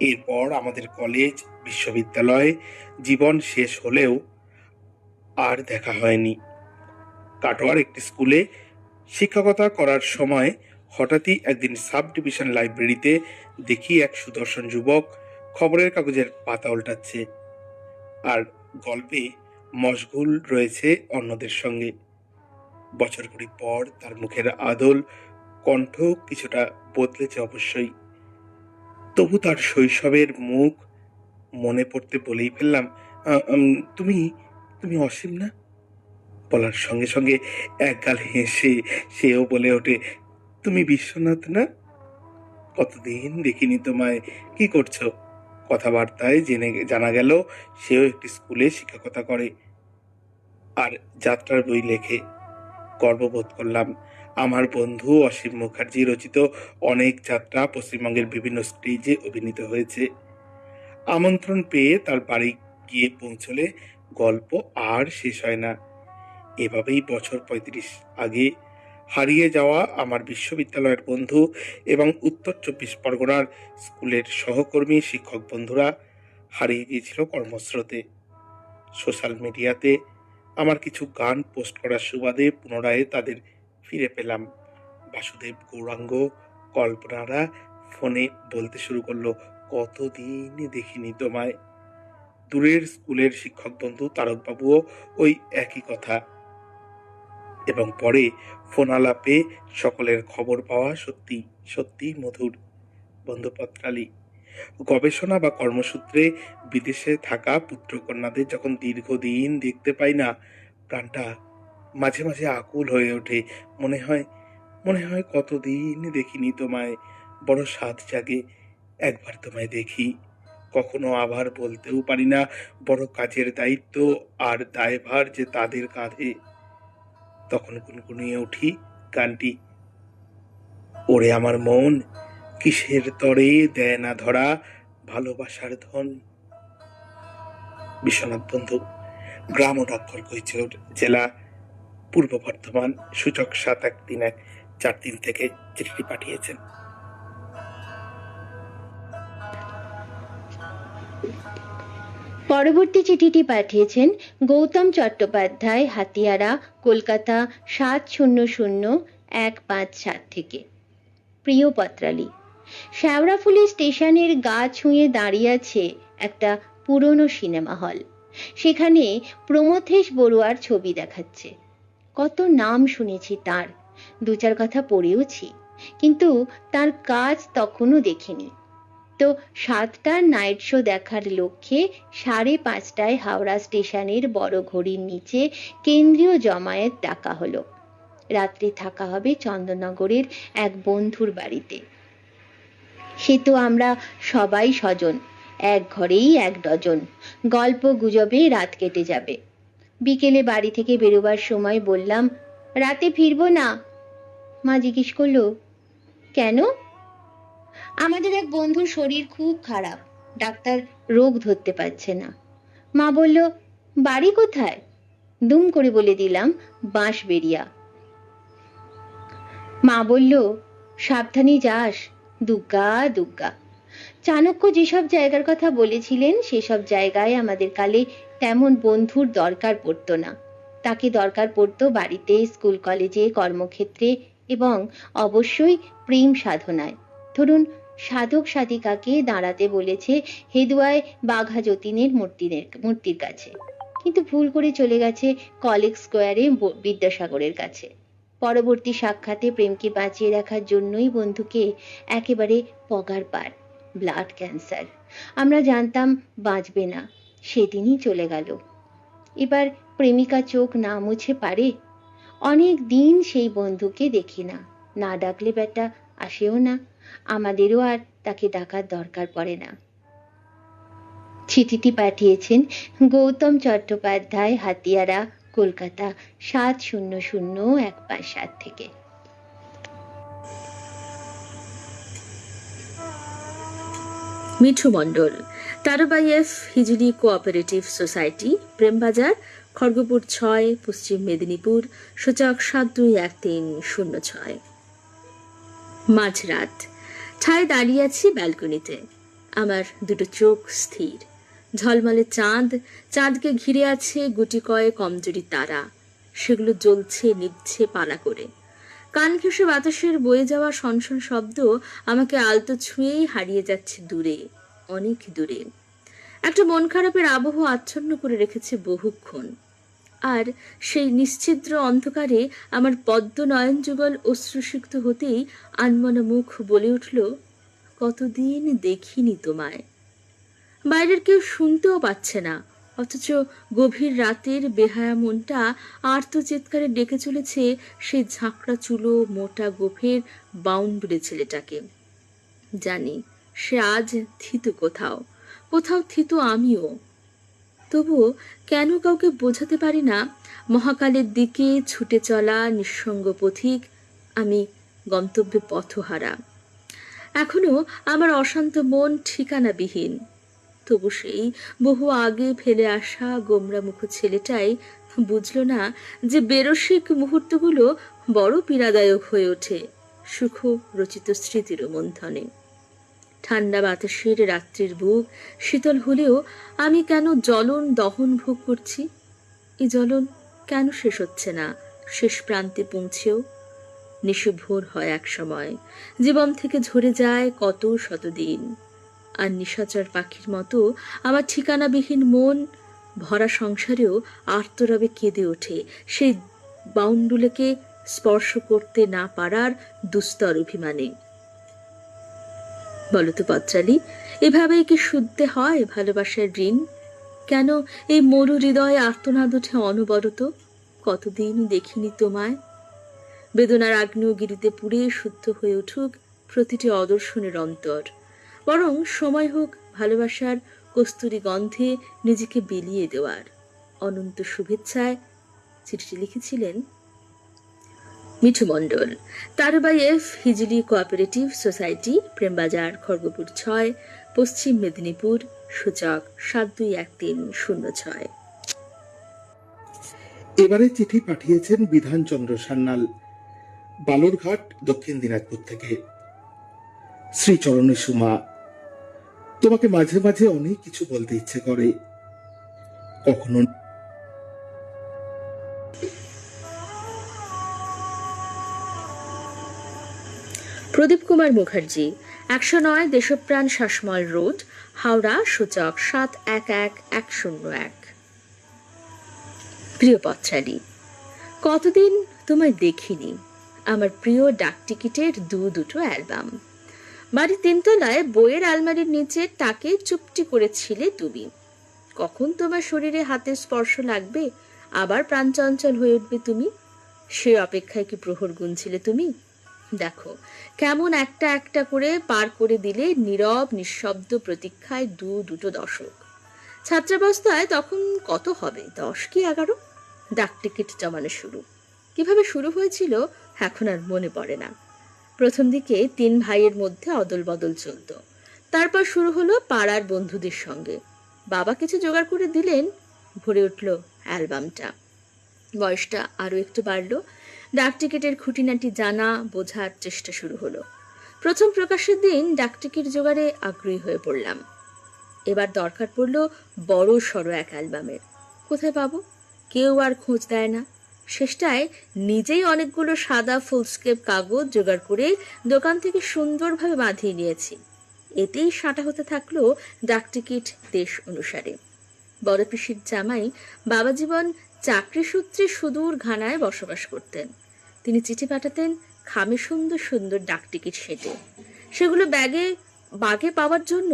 এরপর আমাদের কলেজ, বিশ্ববিদ্যালয় জীবন শেষ হলেও আর দেখা হয়নি। কাটোয়ার একটি স্কুলে শিক্ষকতা করার সময় হঠাৎই একদিন সাব ডিভিশন লাইব্রেরিতে দেখি এক সুদর্শন যুবক খবরের কাগজের পাতা উল্টাচ্ছে আর গল্পে মশগুল রয়েছে অন্যদের সঙ্গে। বছর কুড়ি পর তার মুখের আদল, কণ্ঠ কিছুটা বদলেছে অবশ্যই, তবু তার শৈশবের মুখ মনে পড়তে বলেই ফেললাম, তুমি তুমি অসীম না?" বলার সঙ্গে সঙ্গে একগাল হেসে সেও বলে ওঠে, "তুমি বিশ্বনাথ না? কতদিন দেখিনি তোমায়, কি করছো?" কথাবার্তায় জানা গেল সেও একটি স্কুলে শিক্ষকতা করে আর যাত্রার বই লেখে। গর্ববোধ করলাম। আমার বন্ধু অসীম মুখার্জি রচিত অনেক যাত্রা পশ্চিমবঙ্গের বিভিন্ন স্টেজে অভিনীত হয়েছে। আমন্ত্রণ পেয়ে তার বাড়ি গিয়ে পৌঁছলে গল্প আর শেষ হয় না। এভাবেই বছর ৩৫ আগে হারিয়ে যাওয়া আমার বিশ্ববিদ্যালয়ের বন্ধু এবং উত্তর ২৪ পরগনার স্কুলের সহকর্মী শিক্ষক বন্ধুরা হারিয়ে গিয়েছিল কর্মস্রোতে। সোশ্যাল মিডিয়াতে আমার কিছু গান পোস্ট করার সুবাদে পুনরায় তাদের ফিরে পেলাম। বাসুদেব, গৌরাঙ্গ, কল্পনারা ফোনে বলতে শুরু করলো, "কতদিন দেখিনি তোমায়।" দূরের স্কুলের শিক্ষক বন্ধু তারকবাবুও ওই একই কথা। এবং পরে ফোন আলাপে সকলের খবর পাওয়া সত্যি সত্যি মধুর। বন্দ্যোপাধ্যায় গবেষণা বা কর্মসূত্রে বিদেশে থাকা পুত্রকন্যাদের যখন দীর্ঘদিন দেখতে পাই না, প্রাণটা মাঝে মাঝে আকুল হয়ে ওঠে। মনে হয় কতদিন দেখিনি তোমায়, বড় স্বাদ জাগে একবার তোমায় দেখি। কখনো আবার বলতেও পারি না, বড় কাজের দায়িত্ব আর দায়ভার যে তাদের কাঁধে। তখন গুনগুনিয়ে উঠি গানটি, "ওরে আমার মন, কিসের তরে দেয় না ধরা ভালোবাসার ধন।" বিশ্বনাথ বন্ধু, গ্রাম ও ডাকঘর কৈশোর, জেলা পূর্ব বর্ধমান, সূচক ৭১৩১৪৩ থেকে চিঠিটি পাঠিয়েছেন। পরবর্তী চিঠিটি পাঠিয়েছেন গৌতম চট্টোপাধ্যায়, হাতিয়ারা, কলকাতা ৭০০১৫৭ থেকে। প্রিয় পত্রালি, শ্যাওড়াফুলি স্টেশনের গা ছুঁয়ে দাঁড়িয়ে আছে একটা পুরনো সিনেমা হল। সেখানে প্রমথেশ বড়ুয়ার ছবি দেখাচ্ছে। কত নাম শুনেছি তার, দু চার কথা পড়েওছি, কিন্তু তার কাজ তখনও দেখিনি। তো ৭টার নাইট শো দেখার লক্ষ্যে ৫:৩০টায় হাওড়া স্টেশনের বড় ঘড়ির নিচে কেন্দ্রীয় জমায়েত ডাকা হলো। রাত্রি থাকা হবে চন্দননগরের এক বন্ধুর বাড়িতে। সে তো আমরা সবাই স্বজন, এক ঘরেই এক ডজন, গল্প গুজবে রাত কেটে যাবে। বিকেলে বাড়ি থেকে বেরোবার সময় বললাম, "রাতে ফিরবো না।" মা জিজ্ঞেস করলো, "কেন?" "আমাদের এক বন্ধুর শরীর খুব খারাপ, ডাক্তার রোগ ধরতে পারছে না।" মা বলল, "বাড়ি কোথায়?" দুম করে বলে দিলাম, বাঁশবেড়িয়া। মা বলল, "সাবধানে যাস, দুগ্গা দুগ্গা।" চাণক্য যেসব জায়গার কথা বলেছিলেন সেসব জায়গায় আমাদের কালে তেমন বন্ধুর দরকার পড়তো না। তাকে দরকার পড়তো বাড়িতে, স্কুল কলেজে, কর্মক্ষেত্রে এবং অবশ্যই প্রেম সাধনায়। ধরুন, সাধক সাধিকাকে দাঁড়াতে বলেছে হেদুয়ায় বাঘা যতীনের মূর্তির কাছে, কিন্তু ভুল করে চলে গেছে কলেজ স্কোয়ারে বিদ্যাসাগরের কাছে। পরবর্তী সাক্ষাতে প্রেমকে বাঁচিয়ে রাখার জন্যই বন্ধুকে একেবারে পগার পার, ব্লাড ক্যান্সার। আমরা জানতাম বাঁচবে না, সেদিনই চলে গেল। এবার প্রেমিকা চোখ না মুছে পারে? অনেক দিন সেই বন্ধুকে দেখি না, না ডাকলে বেটা আসেও না, আমাদেরও আর তাকে ডাকার দরকার পড়ে না। চিঠিটি পাঠিয়েছেন গৌতম চট্টোপাধ্যায়, হাতিয়ারা, কলকাতা ৭০০১৫৭ থেকে। মিঠু মণ্ডল, তারাবাইএফ হিজলি কোঅপারেটিভ সোসাইটি, প্রেমবাজার, খড়গপুর ৬, পশ্চিম মেদিনীপুর, সূচক ৭২১৩০৬। মাঝরাত, ঠায় দাঁড়িয়ে আছি ব্যালকনিতে। আমার দুটো চোখ স্থির। ঝলমলে চাঁদ, চাঁদকে ঘিরে আছে গুটি কয়েক কমজোরি তারা। সেগুলো জ্বলছে নিভছে পালা করে। কান ঘেঁষে বাতাসের বয়ে যাওয়া সনসন শব্দ আমাকে আলতো ছুঁয়েই হারিয়ে যাচ্ছে দূরে, অনেক দূরে। একটা মন খারাপের আবহ আচ্ছন্ন করে রেখেছে বহুক্ষণ। আর সেই নিশ্ছিদ্র অন্ধকারে আমার পদ্ম নয়ন যুগল অশ্রুসিক্ত হতেই আনমনা মুখ বলে উঠল, কতদিন দেখিনি তোমায়। বাইরের কেউ শুনতেও পাচ্ছে না, অথচ গভীর রাতের বেহায়া মনটা আর্তচিৎকারে ডেকে চলেছে সেই ঝাঁকড়া চুলো মোটা গোফের বাউন্ডুলে ছেলেটাকে। জানি সে আজ থিতু কোথাও, কোথাও থিতু আমিও। তবুও কেন কাউকে বোঝাতে পারি না, মহাকালের দিকে ছুটে চলা নিঃসঙ্গ পথিক আমি, গন্তব্যে পথহারা। এখনো আমার অশান্ত মন ঠিকানাবিহীন। তবু সেই বহু আগে ফেলে আসা গোমরামুখ ছেলেটাই বুঝল না যে বেরসিক মুহূর্তগুলো বড় পীড়াদায়ক হয়ে ওঠে সুখ রচিত স্মৃতির মন্থনে। ঠান্ডা বাতাসের রাত্রির বুক শীতল হলেও আমি কেন জ্বলন দহন ভোগ করছি? এই জ্বলন কেন শেষ হচ্ছে না শেষ প্রান্তে পৌঁছেও? নিশুভোর হয় এক সময়, জীবন থেকে ঝরে যায় কত শতদিন, আর নিশাচর পাখির মতো আমার ঠিকানাবিহীন মন ভরা সংসারেও আর্তরবে কেঁদে ওঠে সেই বাউন্ডুলেকে স্পর্শ করতে না পারার দুস্তর অভিমানে। বলতো পত্রালি, এভাবেই কি শুদ্ধে হয় ভালোবাসার ঋণ? কেন এই মরু হৃদয়ে আর্তনাদ ওঠে অনবরত, কতদিন দেখিনি তোমায়। বেদনার আগ্নেয়গিরিতে পুড়ে শুদ্ধ হয়ে উঠুক প্রতিটি অদর্শনের অন্তর, বরং সময় হোক ভালোবাসার কস্তুরী গন্ধে নিজেকে বিলিয়ে দেওয়ার। অনন্ত শুভেচ্ছায় চিঠিটি লিখেছিলেন Mithu Mondal, Tarabai F Hijli cooperative society, Prembazar, Kharagpur 6, Paschim Medinipur, সূচক 721306। এবারে চিঠি পাঠিয়েছেন বিধানচন্দ্র সান্যাল, বালুরঘাট, দক্ষিণ দিনাজপুর থেকে। শ্রীচরণে সুমা, তোমাকে মাঝে মাঝে অনেক কিছু বলতে ইচ্ছে করে, কখনো প্রদীপ কুমার মুখার্জি, 109 দেশপ্রাণ শাসমল রোড, হাওড়া, সূচক 711101। প্রিয় পত্রালি, কতদিন তোমায় দেখিনি। আমার প্রিয় ডাক টিকিটের দুটো অ্যালবাম। বাড়ির 3 তলায় বইয়ের আলমারির নিচে তাকে চুপটি করেছিলে তুমি। কখন তোমার শরীরে হাতের স্পর্শ লাগবে, আবার প্রাণচঞ্চল হয়ে উঠবে তুমি, সে অপেক্ষায় কি প্রহর গুনছিলে তুমি? দেখো কেমন একটা একটা করে পার করে দিলে নীরব নিঃশব্দ প্রতীক্ষায় দুটো দশক। ছাত্রাবস্থায় তখন কত হবে, 10 কি 11, ডাক টিকিট জমানো শুরু। কিভাবে শুরু হয়েছিল এখন আর মনে পড়ে না। প্রথম দিকে 3 ভাইয়ের মধ্যে অদল বদল চলত, তারপর শুরু হলো পাড়ার বন্ধুদের সঙ্গে। বাবা কিছু জোগাড় করে দিলেন, ভরে উঠল অ্যালবামটা। বয়সটা আরো একটু বাড়লো, ডাক টিকিটের খুঁটিনাটি জানা বোঝার চেষ্টা শুরু হলো। প্রথম প্রকাশের দিন ডাক টিকিট জোগাড়ে আগ্রহী হয়ে পড়লাম। এবার দরকার পড়লো বড় সড়ো এক অ্যালবামের। কোথায় পাবো? কেউ আর খোঁজ দেয় না। শেষটায় নিজেই অনেকগুলো সাদা ফুলস্কেপ কাগজ জোগাড় করে দোকান থেকে সুন্দরভাবে বাঁধিয়ে নিয়েছি। এতেই সাঁটা হতে থাকলো ডাক টিকিট দেশ অনুসারে। বড় পিসির জামাই বাবা জীবন চাকরি সূত্রে সুদূর ঘানায় বসবাস করতেন। তিনি চিঠি পাঠাতেন খামে সুন্দর সুন্দর ডাক টিকিট সেটে। সেগুলো বাগে পাওয়ার জন্য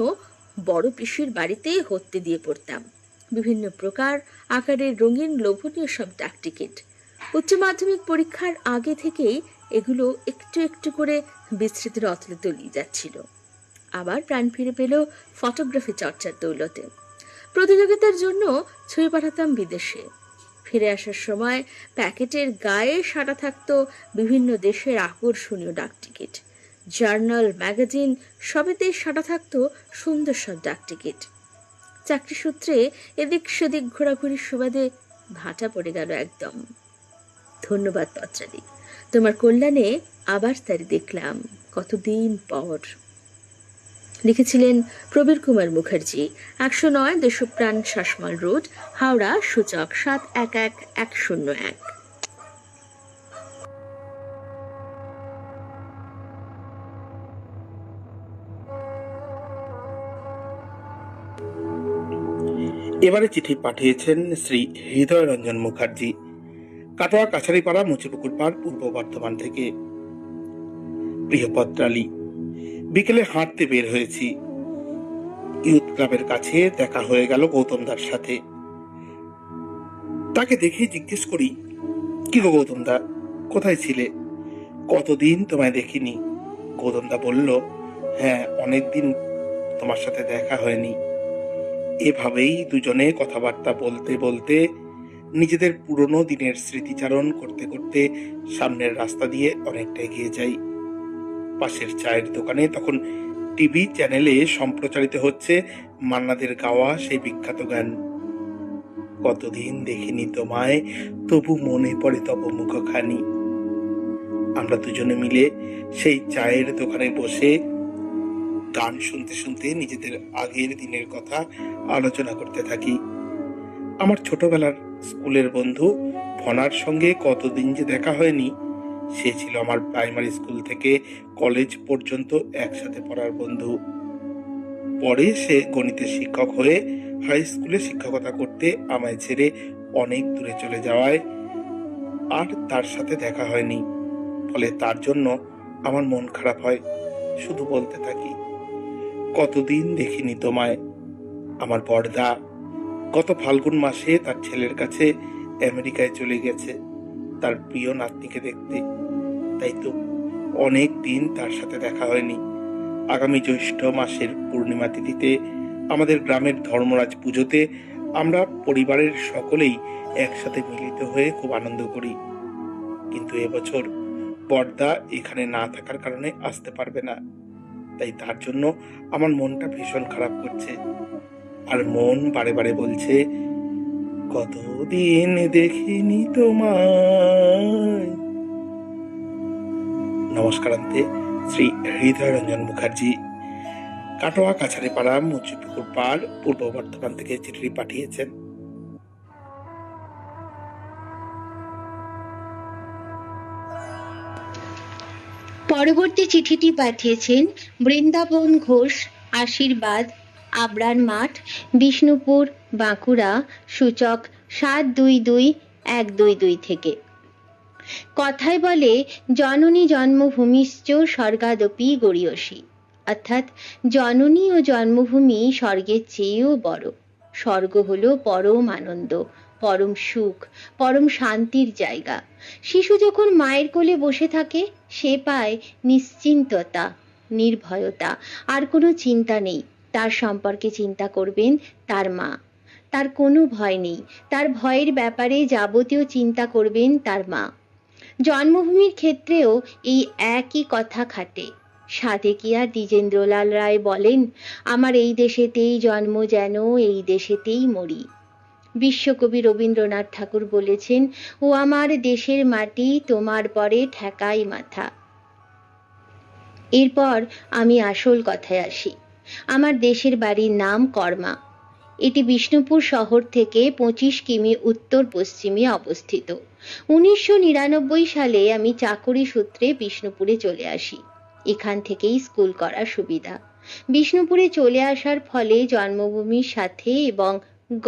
বড় পিসির বাড়িতেই হত্যে দিয়ে পড়তাম। বিভিন্ন প্রকার আকারের রঙিন লোভনীয় সব ডাক টিকিট। উচ্চ মাধ্যমিক পরীক্ষার আগে থেকেই এগুলো একটু একটু করে বিস্তৃতির অতলে তলিয়ে যাচ্ছিল। আবার প্রাণ ফিরে পেল ফটোগ্রাফি চর্চার দৌলতে। প্রতিযোগিতার জন্য ছবি পাঠাতাম বিদেশে। ফিরে আসার সময় প্যাকেটের গায়ে সাঁটা থাকতো বিভিন্ন দেশের আকর্ষণীয় ডাক টিকিট। জার্নাল, ম্যাগাজিন সবেতেই সাঁটা থাকতো সুন্দর সব ডাক টিকিট। চাকরি সূত্রে এদিক সেদিক ঘোরাঘুরির সুবাদে ভাটা পড়ে গেল একদম। ধন্যবাদ পত্রালি, তোমার কল্যাণে আবার তারি দেখলাম কতদিন পর। লিখেছিলেন প্রবীর কুমার মুখার্জি, 109 দেশপ্রাণ শাসমল রোড, হাওড়া, সূচক 711101। এবারে চিঠি পাঠিয়েছেন শ্রী হৃদয় রঞ্জন মুখার্জি, কাটোয়া কাছারিপাড়া, মুচিপুকুর পাড়, পূর্ব বর্ধমান থেকে। প্রিয় পত্রালি, বিকেলে হাঁটতে বের হয়েছি। ইউথ ক্লাবের কাছে দেখা হয়ে গেল গৌতমদার সাথে। তাকে দেখে জিজ্ঞেস করি, কি গো গৌতমদা, কোথায় ছিলে? কতদিন তোমায় দেখিনি। গৌতমদা বলল, হ্যাঁ, অনেকদিন তোমার সাথে দেখা হয়নি। এভাবেই দুজনে কথাবার্তা বলতে বলতে নিজেদের পুরনো দিনের স্মৃতিচারণ করতে করতে সামনের রাস্তা দিয়ে অনেকটা এগিয়ে যাই। পাশের চায়ের দোকানে তখন টিভি চ্যানেলে সম্প্রচারিত হচ্ছে মান্নাদের গাওয়া সেই বিখ্যাত গান, কতদিন দেখিনি তোমায় তবু মনে পড়ে তব মুখখানি। আমরা দুজনে মিলে সেই চায়ের দোকানে বসে গান শুনতে শুনতে নিজেদের আগের দিনের কথা আলোচনা করতে থাকি। আমার ছোটবেলার স্কুলের বন্ধু ফনার সঙ্গে কতদিন যে দেখা হয়নি। সে ছিল আমার প্রাইমারি স্কুল থেকে কলেজ পর্যন্ত একসাথে পড়ার বন্ধু। পরে সে গণিতের শিক্ষক হয়ে হাই স্কুলে শিক্ষকতা করতে আমায় ছেড়ে অনেক দূরে চলে যাওয়ায় আর তার সাথে দেখা হয়নি। ফলে তার জন্য আমার মন খারাপ হয়। শুধু বলতে থাকি, কতদিন দেখিনি তোমায়। আমার বড়দা গত ফাল্গুন মাসে তার ছেলের কাছে আমেরিকায় চলে গেছে তার প্রিয় নাতনিকে দেখতে। তাই তো অনেক দিন তার সাথে দেখা হয়নি। আগামী জ্যৈষ্ঠ মাসের পূর্ণিমা তিথিতে আমাদের গ্রামের ধর্মরাজ পুজোতে আমরা পরিবারের সকলেই একসাথে মিলিত হয়ে খুব আনন্দ করি। কিন্তু এবছর বড়দা এখানে না থাকার কারণে আসতে পারবে না। তাই তার জন্য আমার মনটা ভীষণ খারাপ করছে। আর মন বারে বারে বলছে, কতদিন দেখিনি তোমায়। নমস্কারান্তে শ্রী হৃদয় রঞ্জন মুখার্জি, কাটোয়া কাছারিপাড়া মুচিপুকুর পাড়, পূর্ব বর্ধমান থেকে চিঠি পাঠিয়েছেন। পরবর্তী চিঠিটি পাঠিয়েছেন বৃন্দাবন ঘোষ, আশীর্বাদ, আবরার মাঠ, বিষ্ণুপুর, বাঁকুড়া, সূচক 722122 থেকে। কথায় বলে, জননী জন্মভূমিশ্চ স্বর্গাদপি গরীয়সী, অর্থাৎ জননী ও জন্মভূমি স্বর্গের চেয়েও বড়। স্বর্গ হলো পরম আনন্দ, পরম সুখ, পরম শান্তির জায়গা। শিশু যখন মায়ের কোলে বসে থাকে সে পায় নিশ্চিন্ততা, নির্ভয়তা, আর কোনো চিন্তা নেই। তার সম্পর্কে চিন্তা করবেন তার মা। তার কোনো ভয় নেই, তার ভয়ের ব্যাপারে যাবতীয় চিন্তা করবেন তার মা। জন্মভূমির ক্ষেত্রেও এই একই কথা খাটে। সাধেকিয়া দ্বিজেন্দ্রলাল রায় বলেন, আমার এই দেশেতেই জন্ম, যেন এই দেশেতেই মরি। বিশ্বকবি রবীন্দ্রনাথ ঠাকুর বলেছেন, ও আমার দেশের মাটি, তোমার পরে ঠেকাই মাথা। এরপর আমি আসল কথায় আসি। আমার দেশের বাড়ির নাম কর্মা। এটি বিষ্ণুপুর শহর থেকে 25 কিমি উত্তর পশ্চিমে অবস্থিত। 1999 সালে আমি চাকরি সূত্রে বিষ্ণুপুরে চলে আসি। এখান থেকেই স্কুল করার সুবিধা। বিষ্ণুপুরে চলে আসার ফলে জন্মভূমির সাথে এবং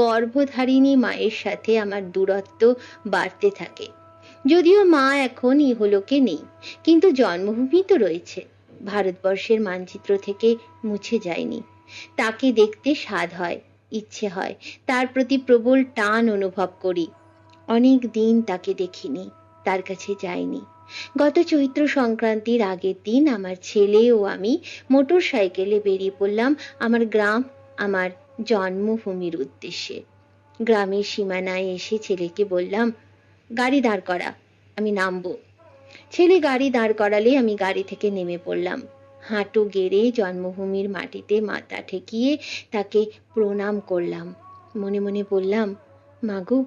গর্ভধারিণী মায়ের সাথে আমার দূরত্ব বাড়তে থাকে। যদিও মা এখন ইহলোকে নেই, কিন্তু জন্মভূমি তো রয়েছে, ভারতবর্ষের মানচিত্র থেকে মুছে যায়নি। তাকে দেখতে স্বাদ হয়, ইচ্ছে হয়, তার প্রতি প্রবল টান অনুভব করি। অনেক দিন তাকে দেখিনি, তার কাছে যাইনি। গত চৈত্র সংক্রান্তির আগের দিন আমার ছেলে ও আমি মোটর সাইকেলে বেরিয়ে পড়লাম আমার গ্রাম, আমার জন্মভূমির উদ্দেশ্যে। গ্রামের সীমানায় এসে ছেলেকে বললাম, গাড়ি দাঁড় করা, আমি নামবো। ছেলে গাড়ি দাঁড় করালে আমি গাড়ি থেকে নেমে পড়লাম। হাঁটু গেড়ে জন্মভূমির মাটিতে মাথা ঠেকিয়ে তাকে প্রণাম করলাম। মনে মনে বললাম, মাগো,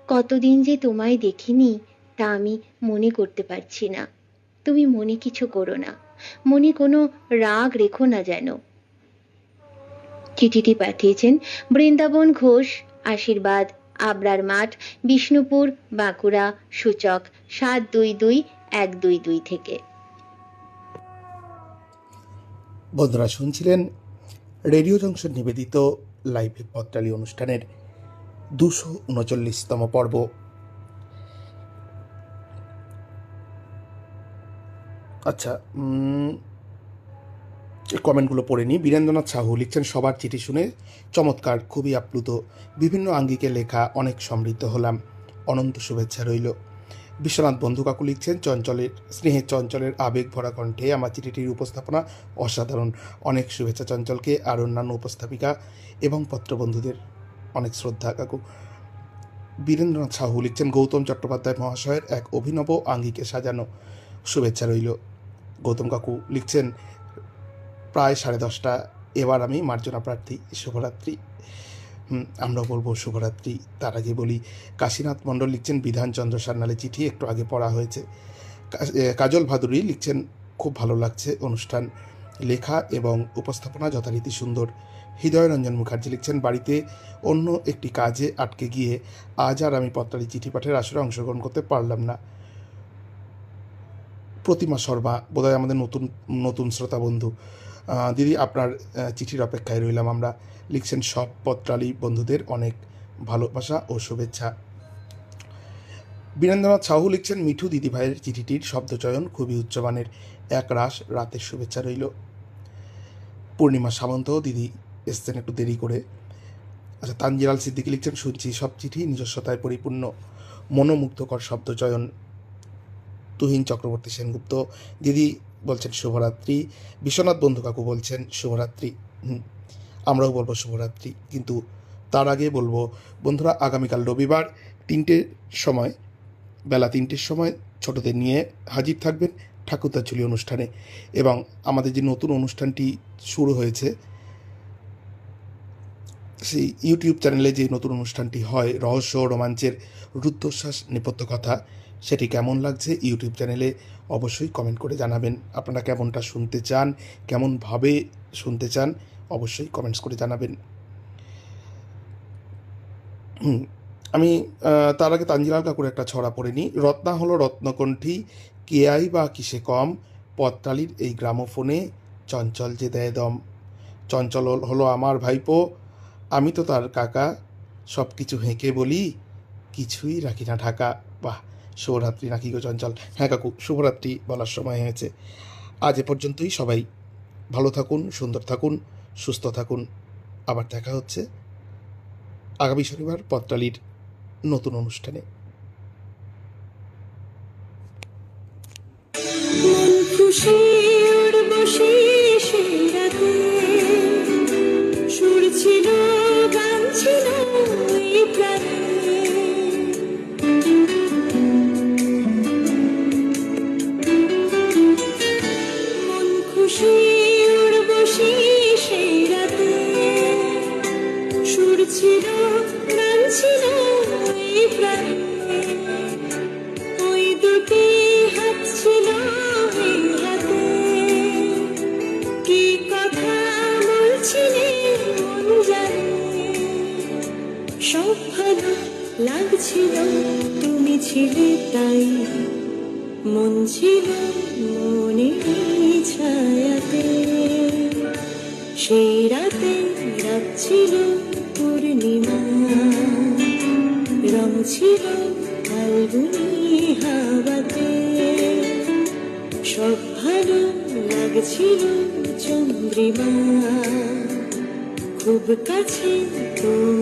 কতদিন যে তোমায় দেখিনি তা আমি মনে করতে পারছি না। তুমি মনে কিছু করো না, মনে কোনো রাগ রেখো না যেন। চিঠিটি পাঠিয়েছেন বৃন্দাবন ঘোষ, আশীর্বাদ, আবরার মাঠ, বিষ্ণুপুর, বাঁকুড়া, সূচক 722122 থেকে। বন্ধুরা, শুনছিলেন রেডিও জংশন নিবেদিত লাইভে পত্রালি অনুষ্ঠানের 239তম পর্ব। আচ্ছা, কমেন্টগুলো পড়ে নিই। বীরেন্দ্রনাথ সাহু লিখছেন, সবার চিঠি শুনে চমৎকার, খুবই আপ্লুত, বিভিন্ন আঙ্গিকে লেখা, অনেক সমৃদ্ধ হলাম, অনন্ত শুভেচ্ছা রইল। বিশ্বনাথ বন্ধু কাকু লিখছেন, চঞ্চলের স্নেহের চঞ্চলের আবেগ ভরা কণ্ঠে আমার চিঠিটির উপস্থাপনা অসাধারণ, অনেক শুভেচ্ছা চঞ্চলকে আর অন্যান্য উপস্থাপিকা এবং পত্রবন্ধুদের, অনেক শ্রদ্ধা কাকু। বীরেন্দ্রনাথ সাহু লিখছেন, গৌতম চট্টোপাধ্যায় মহাশয়ের এক অভিনব আঙ্গিকে সাজানো, শুভেচ্ছা রইল। গৌতম কাকু লিখছেন, প্রায় 10:30, এবার আমি মার্জনা প্রার্থী, শুভরাত্রি। আমরাও বলবো শুভরাত্রি। তার আগে বলি, কাশীনাথ মণ্ডল লিখছেন, বিধানচন্দ্র সান্যালের চিঠি একটু আগে পড়া হয়েছে। কাজল ভাদুরী লিখছেন, খুব ভালো লাগছে অনুষ্ঠান, লেখা এবং উপস্থাপনা যথারীতি সুন্দর। হৃদয়রঞ্জন মুখার্জি লিখছেন, বাড়িতে অন্য একটি কাজে আটকে গিয়ে আজ আর আমি পত্রালি চিঠি পাঠের আসরে অংশগ্রহণ করতে পারলাম না। প্রতিমা শর্মা, বোধহয় আমাদের নতুন শ্রোতা বন্ধু। দিদি, আপনার চিঠির অপেক্ষায় রইলাম আমরা। লিখছেন, সব পত্রালি বন্ধুদের অনেক ভালোবাসা ও শুভেচ্ছা। বীরেন্দ্রনাথ সাহু লিখছেন, মিঠু দিদিভাইয়ের চিঠিটির শব্দচয়ন খুবই উচ্চমানের, এক রাস রাতের শুভেচ্ছা রইল। পূর্ণিমা সামন্ত, দিদি এসছেন একটু দেরি করে। আচ্ছা, তানজিলাল সিদ্দিকী লিখছেন, শুনছি সব চিঠি নিজস্বতায় পরিপূর্ণ, মনোমুগ্ধকর শব্দচয়ন। তুহিন চক্রবর্তী সেনগুপ্ত, দিদি বলছেন শুভরাত্রি। বিশ্বনাথ বন্ধু কাকু বলছেন শুভরাত্রি। আমরাও বলবো শুভরাত্রি, কিন্তু তার আগে বলবো বন্ধুরা, আগামীকাল রবিবার বেলা 3টের সময় ছোটদের নিয়ে হাজির থাকবেন ঠাকুরদাঝুলি অনুষ্ঠানে। এবং আমাদের যে নতুন অনুষ্ঠানটি শুরু হয়েছে, সেই ইউটিউব চ্যানেলে যে নতুন অনুষ্ঠানটি হয়, রহস্য রোমাঞ্চের রুদ্ধশ্বাস নেপথ্য কথা, সেটি কেমন লাগছে ইউটিউব চ্যানেলে অবশ্যই কমেন্ট করে জানাবেন। আপনারা কেমনটা শুনতে চান, কেমনভাবে শুনতে চান, অবশ্যই কমেন্টস করে জানাবেন। আমি তার আগে তানজিলাল কাকুর একটা ছড়া পড়ে নিই। রত্না হলো রত্নকণ্ঠী, কে আই বা কিসে কম, পত্রালির এই গ্রামোফোনে চঞ্চল যে দেয় দম। চঞ্চল হলো আমার ভাইপো, আমি তো তার কাকা, সব কিছু হেঁকে বলি, কিছুই রাখি না ঢাকা। বাহ, শুভরাত্রি নাকি গো চঞ্চল? হ্যাঁ কাকু, শুভরাত্রি বলার সময় হয়েছে। আজ এ পর্যন্তই। সবাই ভালো থাকুন, সুন্দর থাকুন, সুস্থ থাকুন। আবার দেখা হচ্ছে আগামী শনিবার পত্রালির নতুন অনুষ্ঠানে। মন খুশি উর্বশী সেই রাতে, সুর ছিল, গান ছিল এই প্রাণে। মন খুশি উর্বশী সেই রাতে, সুর ছিল, গান ছিল এই প্রাণে। ওই দুটি হাত ছিল এই হাতে, কি কথা বলছিলে মন জানে। সব ভালো লাগছিল, তুমি ছিলে তাই, মন ছিল মনের ছায়াতে। সেই রাতে রাত ছিল পূর্ণিমা, রং ছিল ফাল্গুনি হাওয়াতে। সব ভালো লাগছিল চন্দ্রিমা, খুব কাছে তুমি